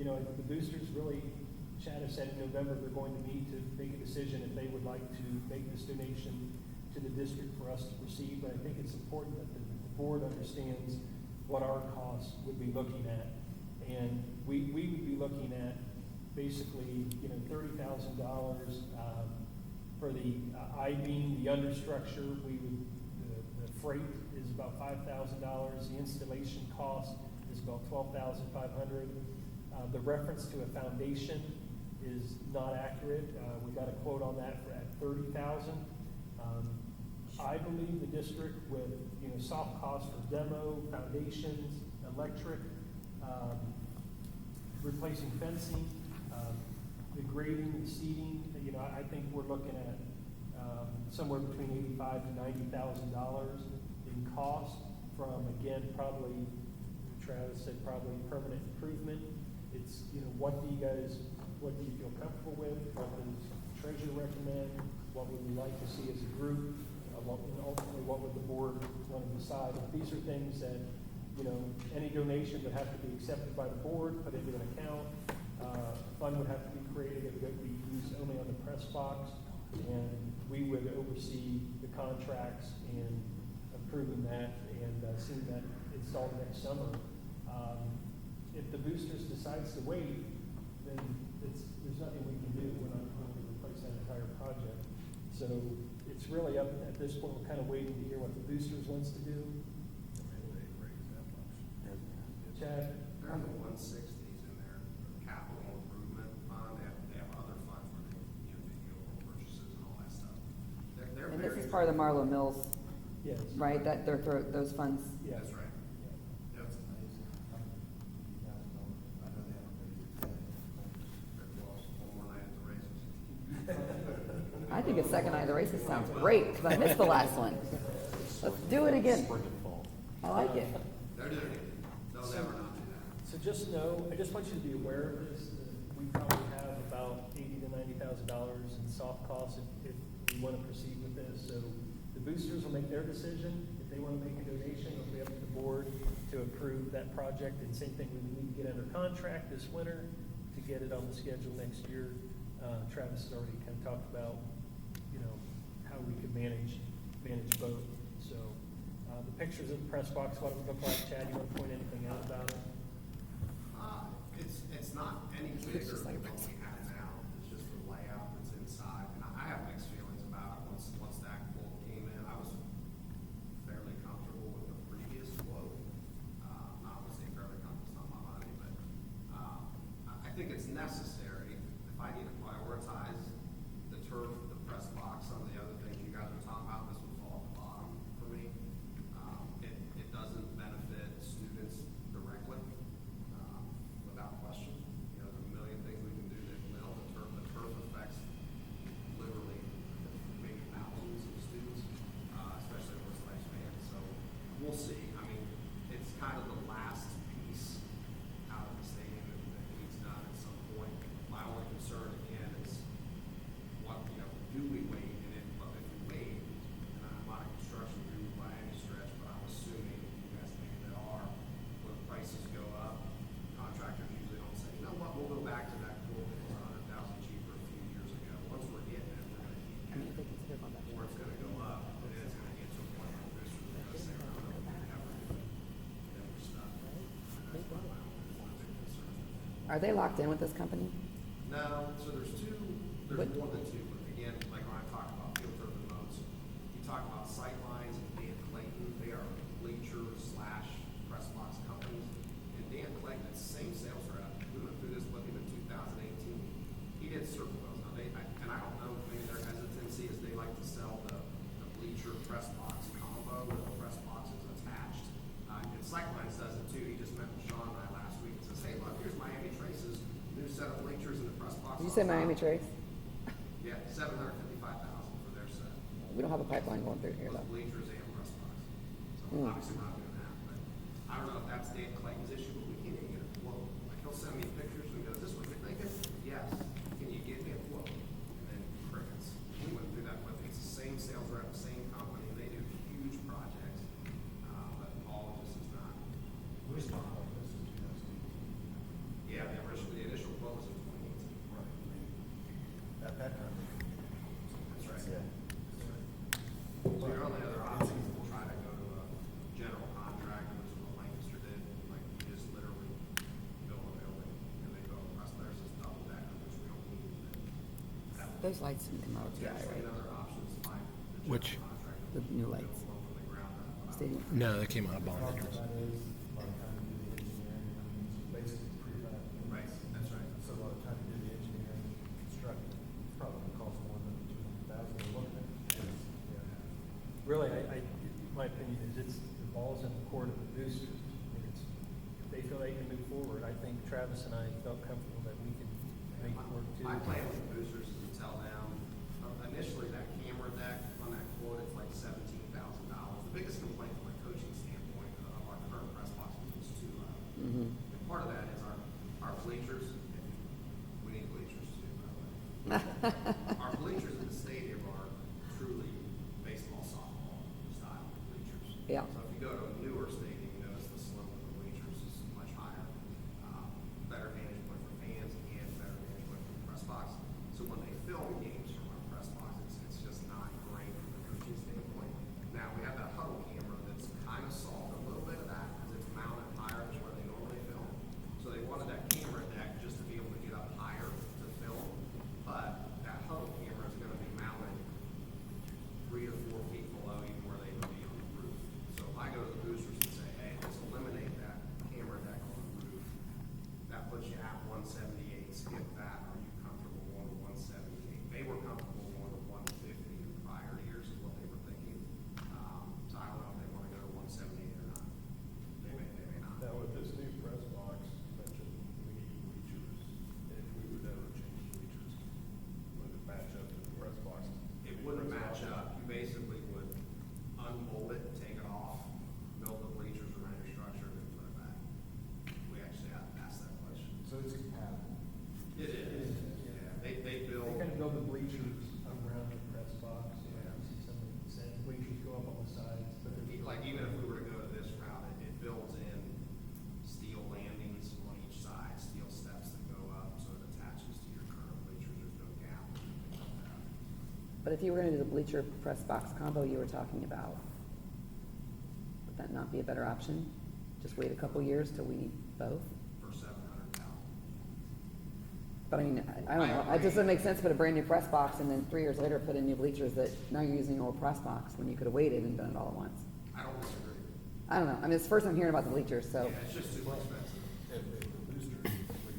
you know, the boosters really, Chad has said in November, they're going to meet to make a decision if they would like to make this donation to the district for us to receive. But I think it's important that the board understands what our costs would be looking at. And we would be looking at basically, you know, $30,000 for the I-beam, the understructure. The freight is about $5,000. The installation cost is about $12,500. The reference to a foundation is not accurate. We got a quote on that at $30,000. I believe the district with, you know, soft costs for demo, foundations, electric, replacing fencing, the grading, the seating, you know, I think we're looking at somewhere between $85,000 to $90,000 in cost from, again, probably, Travis said probably permanent improvement. It's, you know, what do you feel comfortable with? What does the treasurer recommend? What would we like to see as a group? Ultimately, what would the board want to decide? These are things that, you know, any donation would have to be accepted by the board, put into an account. A fund would have to be created. It would be used only on the press box, and we would oversee the contracts and approving that and seeing that installed next summer. If the boosters decides to wait, then there's nothing we can do. We're not going to replace that entire project. So it's really up, at this point, we're kind of waiting to hear what the boosters wants to do. Chad? They're in the 160s in their capital improvement fund. They have other funds where they, you know, do vehicle purchases and all that stuff. They're And this very, is part of the Marlowe Mills, Yes. right, that those funds? Yeah. That's right. Yep. It's amazing. You guys know, I know they haven't raised it yet. One more night at the races. I think a second night of the races sounds great, because I missed the last one. Let's do it again. Spring and fall. I like it. They're doing it. They'll never not do that. So just know, I just want you to be aware of this, that we probably have about $80,000 to $90,000 in soft costs if we want to proceed with this. So the boosters will make their decision. If they want to make a donation, it'll be up to the board to approve that project. And same thing, we need to get under contract this winter to get it on the schedule next year. Travis has already kind of talked about, you know, how we could manage both. So the pictures of the press box, what it would look like. Chad, you want to point anything out about it? It's not any bigger than what we have now. It's just the layout that's inside. And I have mixed feelings about it. Once that quote came in, I was fairly comfortable with the previous quote. Obviously fairly comfortable, it's not my money, but I think it's necessary. If I need to prioritize the turf, the press box, some of the other things you guys are talking about, this would fall at the bottom for me. It doesn't benefit students directly, without question. You know, there's a million things we can do that will. The turf affects literally maybe thousands of students, especially over its lifespan. So we'll see. I mean, it's kind of the last piece out of the stadium that needs done at some point. My only concern again is what, you know, do we wait? And if we wait, and I'm not a construction guru by any stretch, but I'm assuming you guys maybe that are, when prices go up, contractors usually don't say, you know what, we'll go back to that quote that was $100,000 cheaper a few years ago. Once we're getting it, we're gonna keep getting it, or it's gonna go up, and then it's gonna get to a point where this is gonna say, no, no, we never do it. Then we're stuck. And that's one of the concerns. Are they locked in with this company? No, so there's more than two, but again, like when I talk about field turf and moats, you talk about sight lines and Dan Clayton, they are bleacher / press box companies. And Dan Clayton, it's the same sales rep, we went through this with him in 2018. He did circle those. Now and I don't know, maybe their hesitancy is they like to sell the bleacher press box combo where the press box is attached. And Sightlines does it too. He just met with Sean and I last week and says, hey, look, here's Miami Trace's new set of bleachers and the press box. Did you say Miami Trace? Yeah, $755,000 for their set. We don't have a pipeline going through here, Both though. bleachers and press box. So obviously we're not doing that, but I don't know if that's Dan Clayton's issue, but we can't even get a quote. Like he'll send me pictures and goes, this is what you're thinking? Yes. Can you give me a quote? And then crickets. We went through that with, it's the same sales rep, same company, they do huge projects, but all of this is not. We was talking about this in 2018. Yeah, they originally, Those lights didn't come out of TI, right? Another option is like the Which, general contractor The new lights. from the ground up. Stadium. no, they came out of bond Part of interest. that is, by the time you do the engineering, I mean, it's basically prefab. Right, that's right. So by the time you do the engineering, construct it, it's probably gonna cost more than $200,000 we're looking at. Yeah. Really, my opinion is the ball's in the court of the boosters. I mean, if they feel they can move forward, I think Travis and I felt comfortable that we can make it work too. My plan with the boosters is to tell them, initially that camera deck on that quote, it's like $17,000. The biggest complaint from a coaching standpoint of our current press box is too low. Mm-hmm. And part of that is our bleachers, we need bleachers too, by the way. Our bleachers in the stadium are truly baseball, softball style bleachers. Yeah. So if you go to a newer stadium, you notice the slope of the bleachers is much higher. Better vantage point for fans and better vantage point for the press box. So when they film games from our press box, it's just not great from a coaching standpoint. Now, we have that huddle camera that's kind of solved a little bit of that because it's mounted higher than where they normally film. So they wanted that camera deck just to be able to get up higher to film. But that huddle camera is going to be mounted 3 to 4 feet below even where they would be on the roof. So if I go to the boosters and say, hey, let's eliminate that camera deck on the roof, that puts you at 178. Skip that. Are you comfortable going to 178? They were comfortable going to 150 in prior years is what they were thinking. So I don't know if they want to go to 178 or not. They may not. Now, with this new press box, you mentioned we need bleachers. If we would ever change bleachers, would it match up to the press box? It wouldn't match up. You basically would unbolt it, take it off, build the bleachers around your structure, and then put it back. We actually asked that question. So it's compatible. It is. Yeah, they They build. kind of build the bleachers around the press box. You know, you see some of the same bleachers go up on the sides, but they're. Like even if we were to go to this route, it builds in steel landings on each side, steel steps that go up, so it attaches to your current bleachers. There's no gap or anything like that. But if you were gonna do the bleacher press box combo you were talking about, would that not be a better option? Just wait a couple years till we need both? For $700,000. But I mean, I don't know, it doesn't make sense to put a brand new press box and then 3 years later put in new bleachers that now you're using an old press box when you could have waited and done it all at once. I don't disagree. I don't know, I mean, it's the first I'm hearing about the bleachers, so, Yeah, it's just too expensive. If the boosters, 3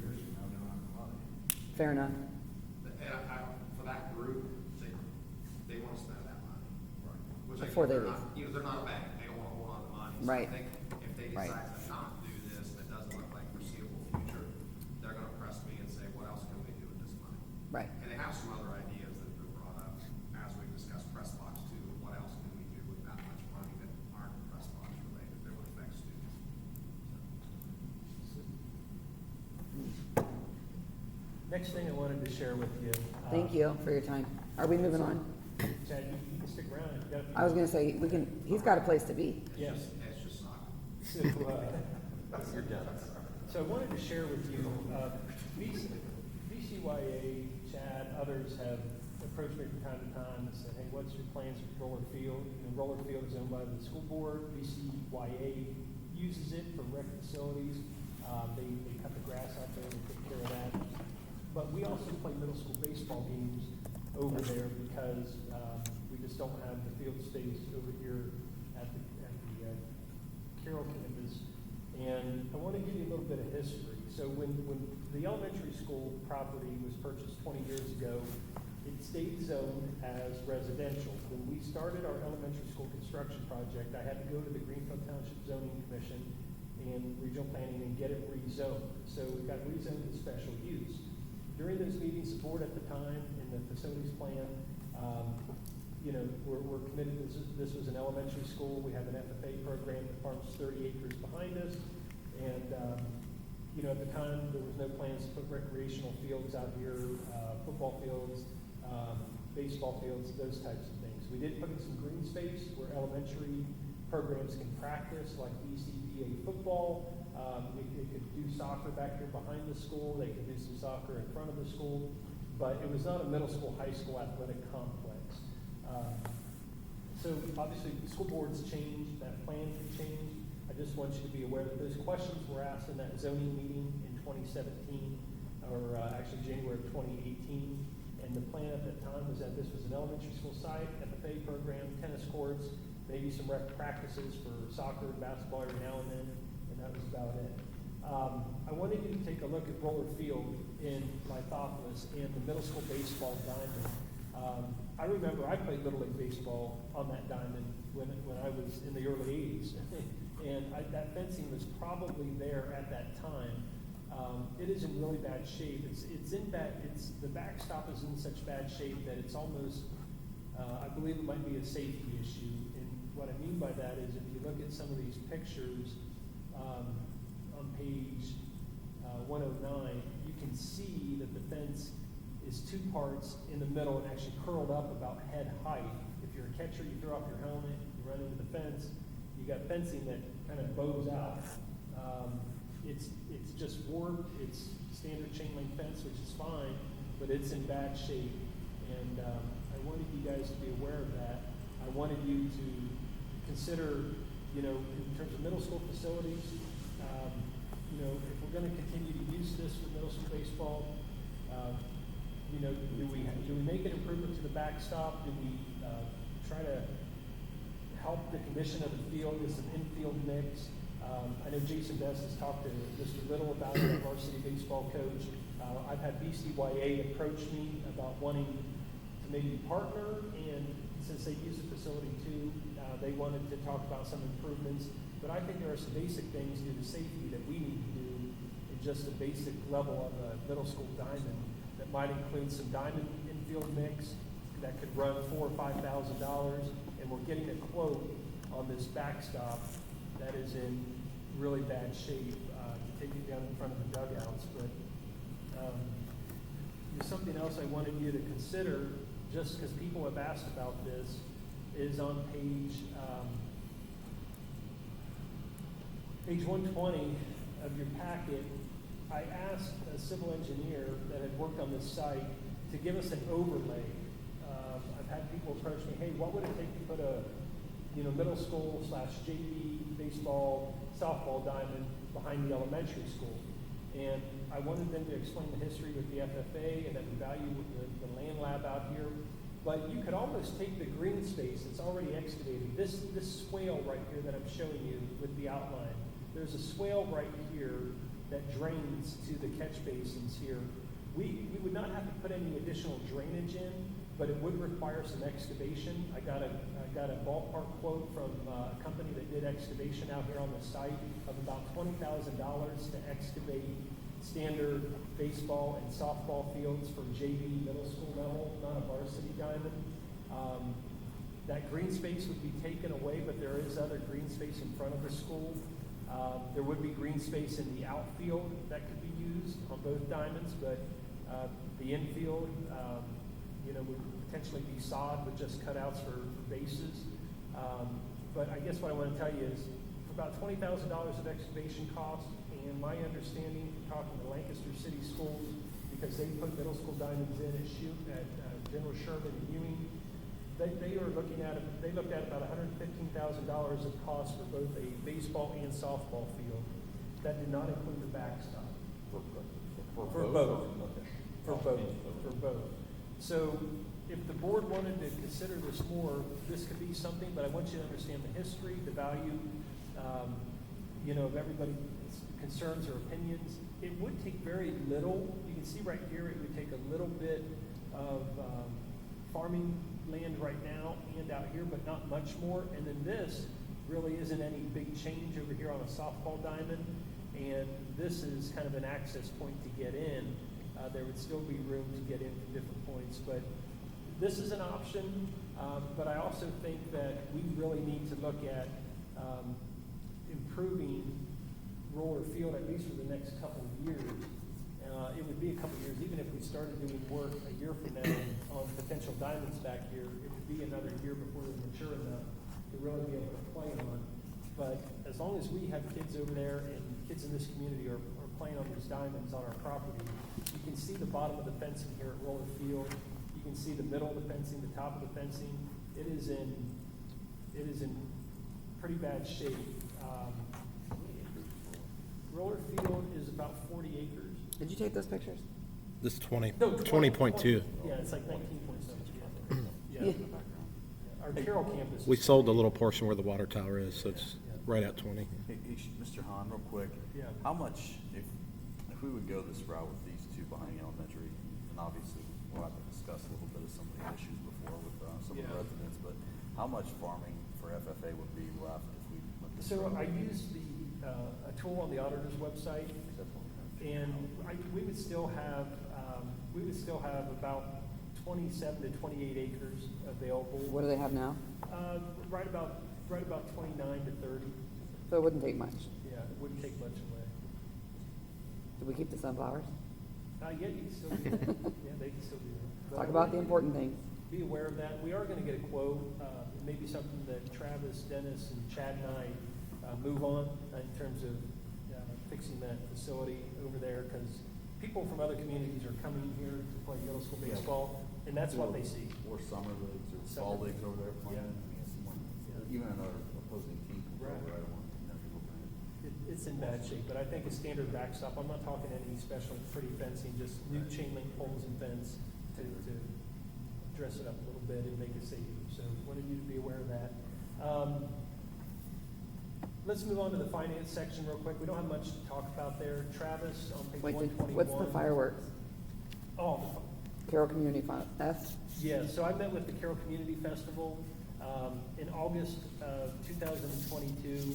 years from now, don't have the money. fair enough. And for that group, they want to spend that money. Right. Which I Before think they they're not, you know, they're not a bank, they don't want to hold on to money. So Right. I think if they Right. decide to not do this, and it doesn't look like foreseeable future, they're gonna press me and say, what else can we do with this money? Right. And they have some other ideas that have been brought up as we discussed press box too. What else can we do with that much money that aren't press box related that would affect students? Next thing I wanted to share with you. Thank you for your time. Are we moving on? Chad, you can stick around. If you got a few I was gonna say, he's got a place to be. Yes. It's just not. So, you're done. So I wanted to share with you, BCYA, Chad, others have approached me from time to time and said, hey, what's your plans with Roller Field? You know, Roller Field is owned by the school board. BCYA uses it for rec facilities. They cut the grass out there and take care of that. But we also play middle school baseball games over there because we just don't have the field space over here at the Carroll campus. And I want to give you a little bit of history. So when the elementary school property was purchased 20 years ago, it stayed zoned as residential. When we started our elementary school construction project, I had to go to the Greenfield Township Zoning Commission and Regional Planning and get it rezoned. So it got rezoned as special use. During those meetings, the board at the time in the facilities plan, you know, we're committed, this was an elementary school. We have an FFA program that farms 30 acres behind us. And, you know, at the time, there was no plans to put recreational fields out here, football fields, baseball fields, those types of things. We did put in some green space where elementary programs can practice, like BCBA football. They could do soccer back here behind the school. They could do some soccer in front of the school. But it was not a middle school, high school athletic complex. So obviously, the school board's changed. That plan can change. I just want you to be aware that those questions were asked in that zoning meeting in 2017, or actually January of 2018. And the plan at that time was that this was an elementary school site, FFA program, tennis courts, maybe some rec practices for soccer and basketball every now and then, and that was about it. I wanted you to take a look at Roller Field in Lithopolis and the middle school baseball diamond. I remember I played Little League baseball on that diamond when I was in the early 80s. And that fencing was probably there at that time. It is in really bad shape. The backstop is in such bad shape that it's almost, I believe it might be a safety issue. And what I mean by that is if you look at some of these pictures on page 109, you can see that the fence is two parts in the middle and actually curled up about head height. If you're a catcher, you throw off your helmet, you run into the fence, you got fencing that kind of bows out. It's just warped, it's standard chain link fence, which is fine, but it's in bad shape. And I wanted you guys to be aware of that. I wanted you to consider, in terms of middle school facilities, if we're gonna continue to use this for middle school baseball, do we make an improvement to the backstop? Do we try to help the condition of the field with some infield mix? I know Jason Best has talked to Mr. Little about it, our varsity baseball coach. I've had BCYA approach me about wanting to maybe partner, and since they use the facility too, they wanted to talk about some improvements. But I think there are some basic things due to safety that we need to do in just a basic level of a middle school diamond that might include some diamond infield mix that could run $4,000 or $5,000, and we're getting a quote on this backstop that is in really bad shape to take it down in front of the dugouts. But there's something else I wanted you to consider, just because people have asked about this, is on page 120 of your packet. I asked a civil engineer that had worked on this site to give us an overlay. I've had people approach me, hey, what would it take to put a middle school / JV baseball, softball diamond behind the elementary school? And I wanted them to explain the history with the FFA and that we value the land lab out here. But you could almost take the green space that's already excavated, this swale right here that I'm showing you with the outline. There's a swale right here that drains to the catch basins here. We would not have to put any additional drainage in, but it would require some excavation. I got a ballpark quote from a company that did excavation out here on the site of about $20,000 to excavate standard baseball and softball fields from JV middle school level, not a varsity diamond. That green space would be taken away, but there is other green space in front of the school. There would be green space in the outfield that could be used on both diamonds, but the infield, would potentially be sod with just cutouts for bases. But I guess what I want to tell you is, for about $20,000 of excavation cost, and my understanding from talking to Lancaster City Schools, because they put middle school diamonds in at General Sherman and Ewing, they looked at about $115,000 of cost for both a baseball and softball field. That did not include the backstop. For both. So if the board wanted to consider this more, this could be something, but I want you to understand the history, the value, of everybody's concerns or opinions. It would take very little. You can see right here, it would take a little bit of farming land right now and out here, but not much more. And then this really isn't any big change over here on a softball diamond. And this is kind of an access point to get in. There would still be room to get in from different points, but this is an option. But I also think that we really need to look at improving Roller Field, at least for the next couple of years. It would be a couple of years, even if we started doing work a year from now on potential diamonds back here, it would be another year before they're mature enough to really be able to play on. But as long as we have kids over there and kids in this community are playing on these diamonds on our property, you can see the bottom of the fencing here at Roller Field. You can see the middle of the fencing, the top of the fencing. It is in pretty bad shape. Roller Field is about 40 acres. Did you take those pictures? This 20, No, 20.2. Yeah, it's like 19.7, yeah. Yeah. Our Carroll campus. We is- sold the little portion where the water tower is, so it's right at 20. Mr. Hahn, real quick. Yeah. How much, if we would go this route with these two behind elementary, and obviously we'll have to discuss a little bit of some of the issues before with some of the Yeah. residents, but how much farming for FFA would be left if we went this So route? I used a tool on the auditor's website, and we would still have about 27 to 28 acres available. What do they have now? Right about 29 to 30. So it wouldn't take much. Yeah, it wouldn't take much away. Did we keep the sunflowers? Yeah, you can still do that. Yeah, they can still do that. But Talk I about want the you to important things. Be aware of that. We are going to get a quote, maybe something that Travis, Dennis, and Chad and I move on in terms of fixing that facility over there, because people from other communities are coming here to play middle school baseball, and that's what they see. Or summer leagues or fall Summer. leagues over there playing. Yeah. I mean, it's more, Yeah. even another opposing team can go Right. over, I don't want, people playing. It's in bad shape, but I think a standard backstop, I'm not talking any special pretty fencing, just new chain link poles and fence to dress it up a little bit and make it safer. So wanted you to be aware of that. Let's move on to the finance section real quick. We don't have much to talk about there. Travis, on page Wait, 121. what's the fireworks? Oh, Carroll Community Fund, yeah, so I met with the Carroll Community Festival in August of 2022.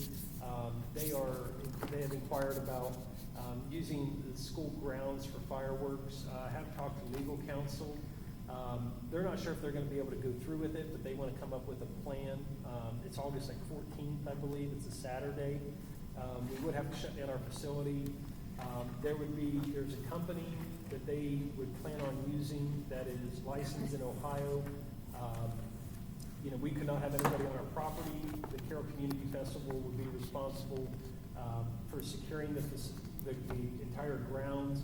They have inquired about using the school grounds for fireworks. I have talked to legal counsel. They're not sure if they're going to be able to go through with it, but they want to come up with a plan. It's August like 14th, I believe. It's a Saturday. We would have to shut down our facility. There's a company that they would plan on using that is licensed in Ohio. We could not have anybody on our property. The Carroll Community Festival would be responsible for securing the entire grounds.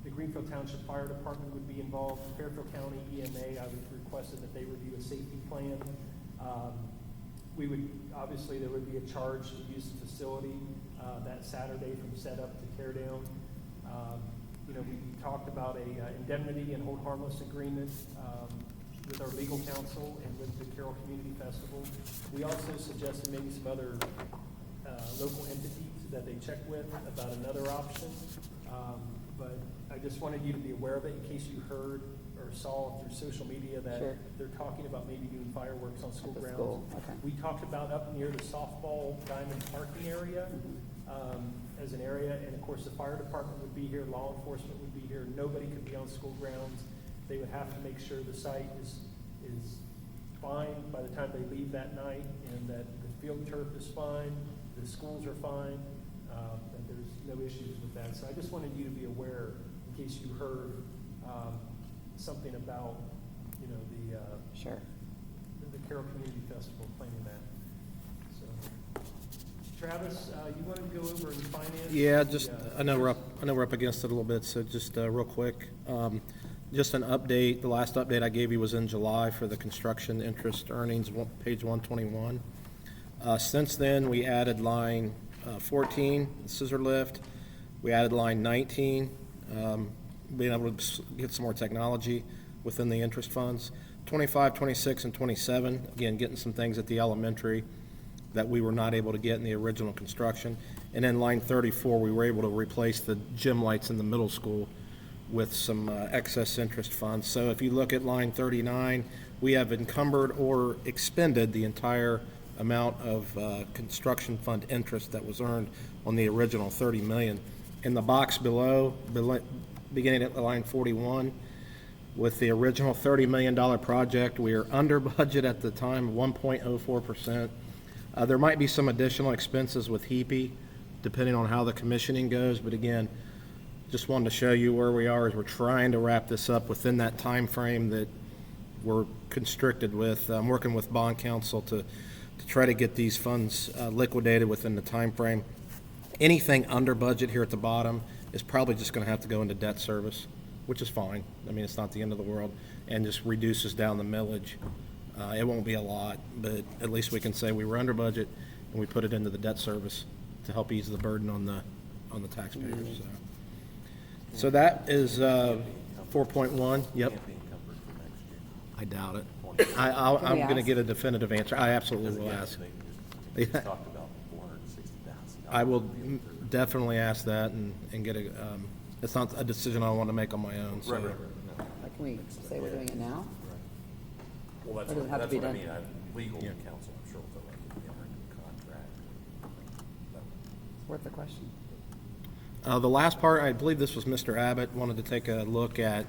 The Greenfield Township Fire Department would be involved. Fairfield County EMA, I would requested that they review a safety plan. Obviously, there would be a charge to use the facility that Saturday from setup to tear down. We talked about a indemnity and hold harmless agreement with our legal counsel and with the Carroll Community Festival. We also suggested maybe some other local entities that they check with about another option. But I just wanted you to be aware of it in case you heard or saw through social media that Sure. they're talking about maybe doing fireworks on school At the grounds. school, okay. We talked about up near the softball diamond parking area as an area, and of course, the fire department would be here, law enforcement would be here. Nobody could be on school grounds. They would have to make sure the site is fine by the time they leave that night, and that the field turf is fine, the schools are fine, that there's no issues with that. So I just wanted you to be aware, in case you heard something about, Sure. the Carroll Community Festival planning that. So, Travis, you want to go over in finance? Yeah, just, I know we're up against it a little bit, so just real quick. Just an update, the last update I gave you was in July for the construction interest earnings, page 121. Since then, we added line 14, scissor lift. We added line 19, being able to get some more technology within the interest funds. 25, 26, and 27, again, getting some things at the elementary that we were not able to get in the original construction. And then line 34, we were able to replace the gym lights in the middle school with some excess interest funds. So if you look at line 39, we have encumbered or expended the entire amount of construction fund interest that was earned on the original 30 million. In the box below, beginning at line 41, with the original $30 million project, we are under budget at the time, 1.04%. There might be some additional expenses with HEPE, depending on how the commissioning goes, but again, just wanted to show you where we are as we're trying to wrap this up within that time frame that we're constricted with. I'm working with bond counsel to try to get these funds liquidated within the time frame. Anything under budget here at the bottom is probably just going to have to go into debt service, which is fine. I mean, it's not the end of the world, and just reduces down the millage. It won't be a lot, but at least we can say we were under budget and we put it into the debt service to help ease the burden on the taxpayers. So. So that is 4.1, yep. Can't be encumbered for next year. I doubt it. Can I'm we going to ask? get a definitive answer. I absolutely will Again, ask. they just talked about $460,000. I will definitely ask that and get a, it's not a decision I want to make on my own, so. No. Can we say we're doing it now? Well, Or does it have to be what I done? mean. Legal Yeah. counsel, I'm sure, will like enter into contract. It's worth the question. The last part, I believe this was Mr. Abbott, wanted to take a look at,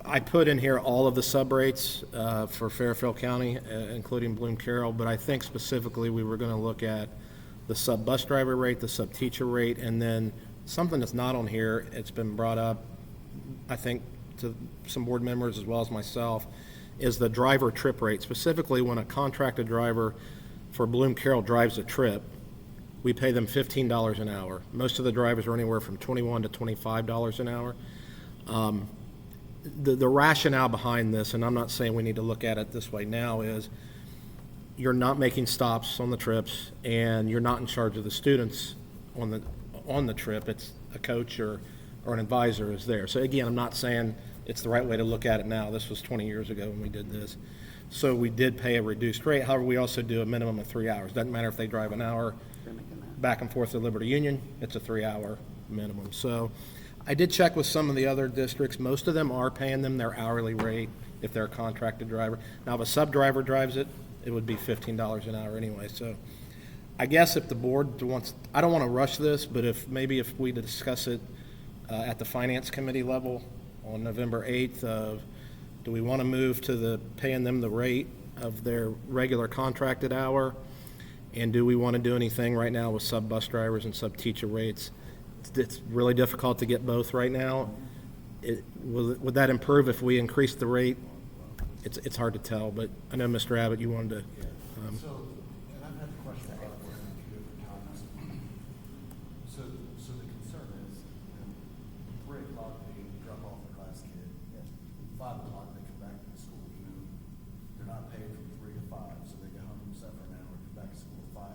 I put in here all of the sub-rates for Fairfield County, including Bloom Carroll, but I think specifically we were going to look at the sub-bus driver rate, the sub-teacher rate, and then something that's not on here, it's been brought up, I think, to some board members as well as myself, is the driver trip rate. Specifically, when a contracted driver for Bloom Carroll drives a trip, we pay them $15 an hour. Most of the drivers are anywhere from $21 to $25 an hour. The rationale behind this, and I'm not saying we need to look at it this way now, is you're not making stops on the trips, and you're not in charge of the students on the trip. It's a coach or an advisor is there. So again, I'm not saying it's the right way to look at it now. This was 20 years ago when we did this. So we did pay a reduced rate. However, we also do a minimum of 3 hours. Doesn't matter if they drive an hour We're making that. back and forth to Liberty Union, it's a 3-hour minimum. So I did check with some of the other districts. Most of them are paying them their hourly rate if they're a contracted driver. Now, if a sub-driver drives it, it would be $15 an hour anyway. So I guess if the board wants, I don't want to rush this, but if we discuss it at the finance committee level on November 8th, do we want to move to paying them the rate of their regular contracted hour? And do we want to do anything right now with sub-bus drivers and sub-teacher rates? It's really difficult to get both right now. Would that improve if we increase the rate? It's hard to tell, but I know, Mr. Abbott, you wanted to. So, and I've had the question about it a few different times. So the concern is, 3 o'clock they drop off the class kid. 5 o'clock they come back to the school, they're not paid from 3 to 5, so they go home, set for an hour, come back to school at 5.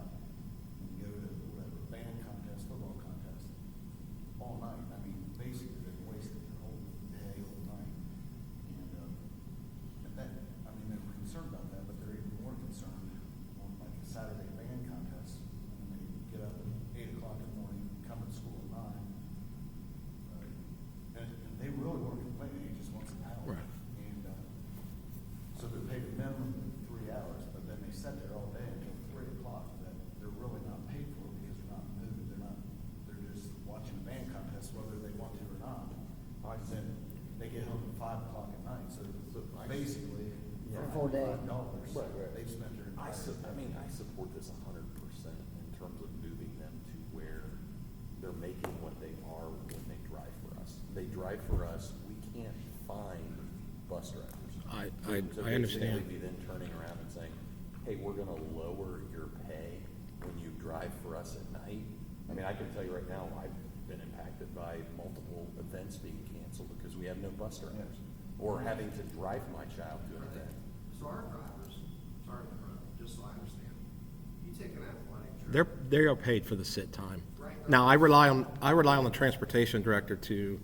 And go to whatever, band contest, football contest, all night. I mean, basically they're wasting the whole day, whole night. And that, I mean, they were concerned about that, but they're even more concerned on like a Saturday band contest, when they get up at 8 o'clock in the morning, come to school at 9. And they really weren't complaining, they just want an hour. Right. And, so they're paid a minimum of 3 hours, but then they sat there all day until 3 o'clock, that they're really not paid for because they're not moving, they're just watching a band contest whether they want to or not. Then they get home at 5 o'clock at night, so basically, For a full day. $5, they've spent their entire day. I support this 100% in terms of moving them to where they're making what they are when they drive for us. They drive for us, we can't find bus drivers. So I understand. basically be then turning around and saying, hey, we're gonna lower your pay when you drive for us at night. I mean, I can tell you right now, I've been impacted by multiple events being canceled because we have no bus drivers. Or having to drive my child to an event. So our drivers, sorry to interrupt, just so I understand, you take an athletic trip. They are paid for the sit time. Right. Now, I rely on the transportation director to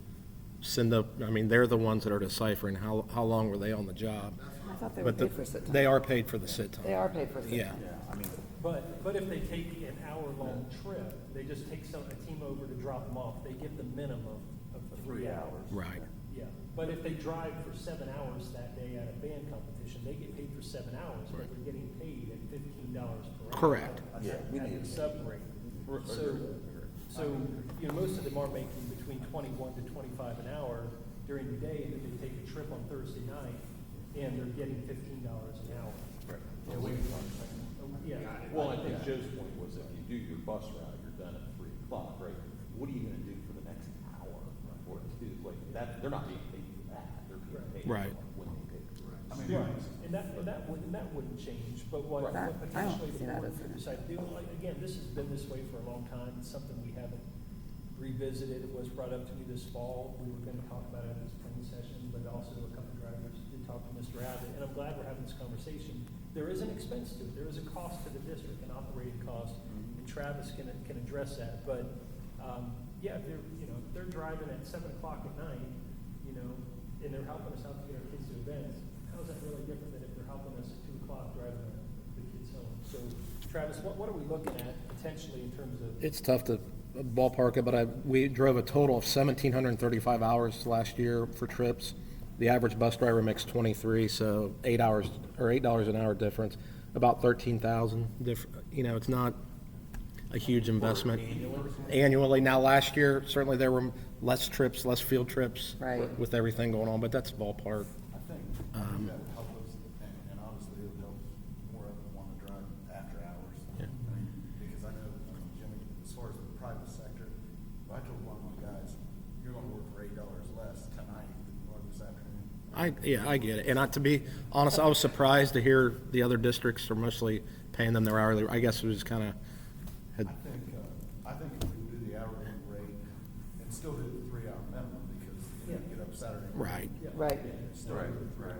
send up, I mean, they're the ones that are deciphering how long were they on the job. I thought they were But paid for sit time. they are paid for the sit time. They are paid for sit Yeah. time. Yeah, I mean, But if they take an hour-long trip, they just take a team over to drop them off, they get the minimum of 3 hours. Right. Yeah, but if they drive for 7 hours that day at a band competition, they get paid for 7 hours, but they're getting paid at $15 per hour. Correct. yeah, we At need the sub rate. So, you know, most of them are making between 21 to 25 an hour during the day, and then they take a trip on Thursday night, and they're getting $15 an hour. Right. Yeah. Well, I think Joe's point was if you do your bus route, you're done at 3 o'clock, right? What are you gonna do for the next hour or two? Like that, they're not being paid for that, they're being paid Right. for when they pay. I mean, Right, and that wouldn't change, but what That- what I don't potentially see the that board as an could issue. decide to do, like, again, this has been this way for a long time, it's something we haven't revisited, it was brought up to me this fall, we were gonna talk about it in this planning session, but also a couple of drivers did talk to Mr. Abbott, and I'm glad we're having this conversation. There is an expense to it, there is a cost to the district, an operating cost, and Travis can address that, but, yeah, if they're, you know, if they're driving at 7 o'clock at night, you know, and they're helping us out to get our kids to events, how is that really different than if they're helping us at 2 o'clock driving the kids home? So, Travis, what are we looking at potentially in terms of? It's tough to ballpark it, but we drove a total of 1,735 hours last year for trips. The average bus driver makes 23, so $8 an hour difference, about 13,000 different. You know, it's not a huge investment annually. Now, last year certainly there were less trips, less field trips, Right. with everything going on, but that's ballpark. I think that would help us, and obviously it would help more of them want to drive after hours. Yeah. I mean, because I know, Jimmy, as far as the private sector, if I told one of my guys, you're gonna work for $8 less tonight than you are this afternoon. I get it. And to be honest, I was surprised to hear the other districts are mostly paying them their hourly. I guess it was kind of I think if we do the hourly rate and still do the 3-hour minimum, because you get up Saturday. morning, right. Right. Still do the 3 hour.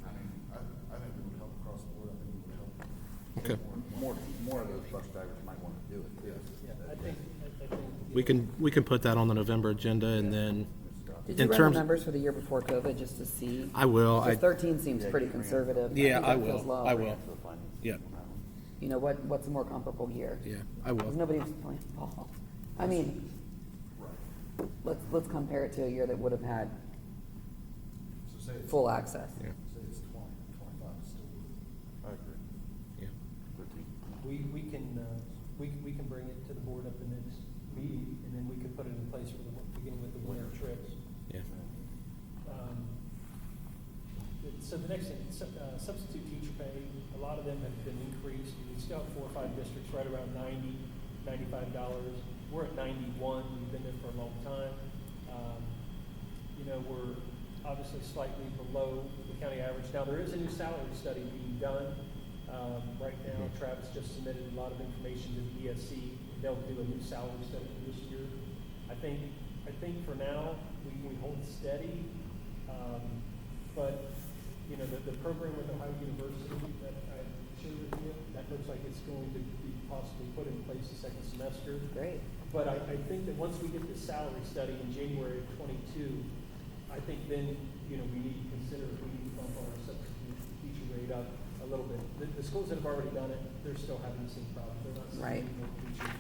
I mean, I think it would help across the board. I think it would help. Okay. More of those bus drivers might want to do it, too. Yeah, I think. We can put that on the November agenda, and then Did you in run terms the numbers for the year before COVID just to see? I will. Because 13 seems pretty conservative. Yeah, think I that feels will. low. I will. Yeah, You know, what's a more comparable year? yeah, I Because will. nobody was playing ball. I mean, let's compare it to a year that would have had So say it's, full access. Yeah, say it's 20, 25 is still. I agree. yeah. We can bring it to the board at the next meeting, and then we can put it in place for the, beginning with the winter trips. Yeah. So the next thing, substitute teacher pay, a lot of them have been increased. We still have 4 or 5 districts right around $90, $95. We're at 91, we've been there for a long time. You know, we're obviously slightly below the county average. Now, there is a new salary study being done. Right now, Travis just submitted a lot of information to the ESC. They'll do a new salary study for this year. I think for now, we hold steady. But, you know, the program with Ohio University that I shared with you, that looks like it's going to be possibly put in place the second semester. Great. But I think that once we get the salary study in January of '22, I think then, you know, we need to consider if we need to bump our substitute teacher rate up a little bit. The schools that have already done it, they're still having the same problem. They're not Right. sending more teachers.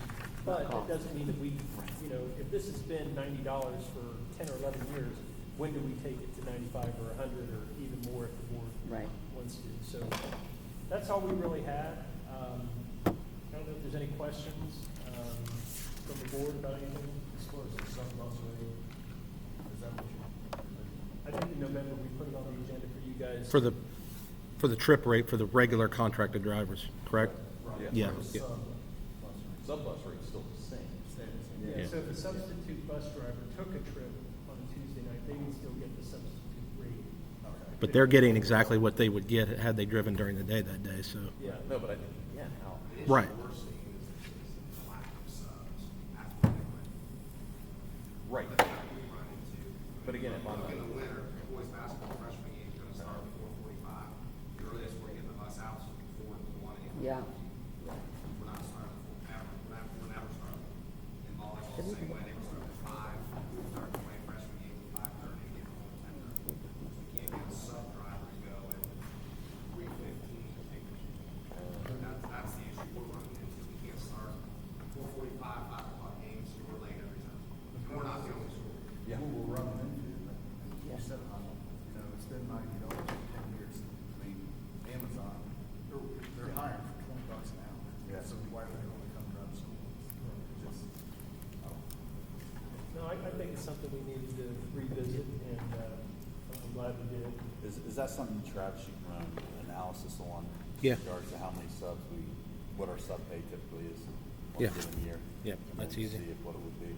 But it doesn't mean that we, you know, if this has been $90 for 10 or 11 years, when do we take it to 95 or 100 or even more if the board Right. wants to? So that's all we really had. I don't know if there's any questions from the board about anything. As far as the sub-bus rate, is that what you? I think in November, we put it on the agenda for you guys. For the trip rate for the regular contracted drivers, correct? Yeah. Yeah. Sub-bus rate's still the same. Yeah, so if a substitute bus driver took a trip on a Tuesday night, they would still get the substitute rate. But they're getting exactly what they would get had they driven during the day that day, so. Yeah. No, but I think, yeah, how, The issue Right. we're seeing is the lack of subs after they went. right. That's what we run into. But again, if I'm Look, not- in the winter, boys basketball freshman game is gonna start at 4:45. The earliest we're getting the bus out is 4 to 1 a.m. Yeah. We're not starting we're never starting. In volleyball, same way, they were starting at 5, we start playing freshman game at 5:30, get home at 10:30. We can't get sub drivers go at 3:15. That's the issue we're running into. We can't start 4:45, 5 o'clock games, so we're late every time. And we're not the only school. Yeah. Who we're running into, and you said, you know, it's been $90 for 10 years. I mean, Amazon, they're hiring for $20 an hour. Yeah. So why are they going to come drive to school? Just, No, I think it's something we needed to revisit, and I'm glad we did. Is that something, Travis, you can run analysis on? Yeah. In regards to how many subs what our sub pay typically is on Yeah. a given year? Yeah, And that's then easy. See what it would be.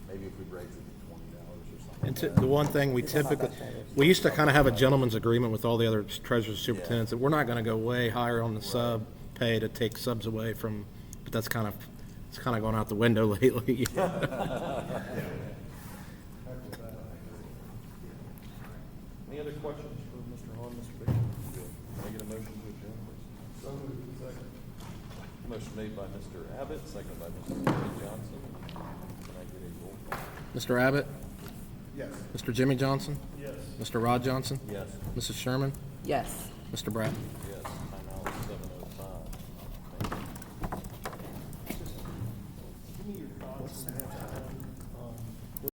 Maybe if we raise it to $20 or something. And like the that. one thing we You're talking typically, about bus drivers. we used to kind of have a gentleman's agreement with all the other treasurers, superintendents, that we're not going to go way higher on the sub pay to take subs away from, but it's kind of gone out the window lately. Any other questions for Mr. Hahn, Mr. Baker? Can I get a motion to adjourn, please? so second. Motion made by Mr. Abbott, seconded by Mr. Johnson. Can I get a roll Mr. Abbott? Yes. Mr. Jimmy Johnson? Yes. Mr. Rod Johnson? Yes. Mrs. Sherman? Yes. Mr. Bratton? Yes, time out 7:05. Give me your thoughts on that.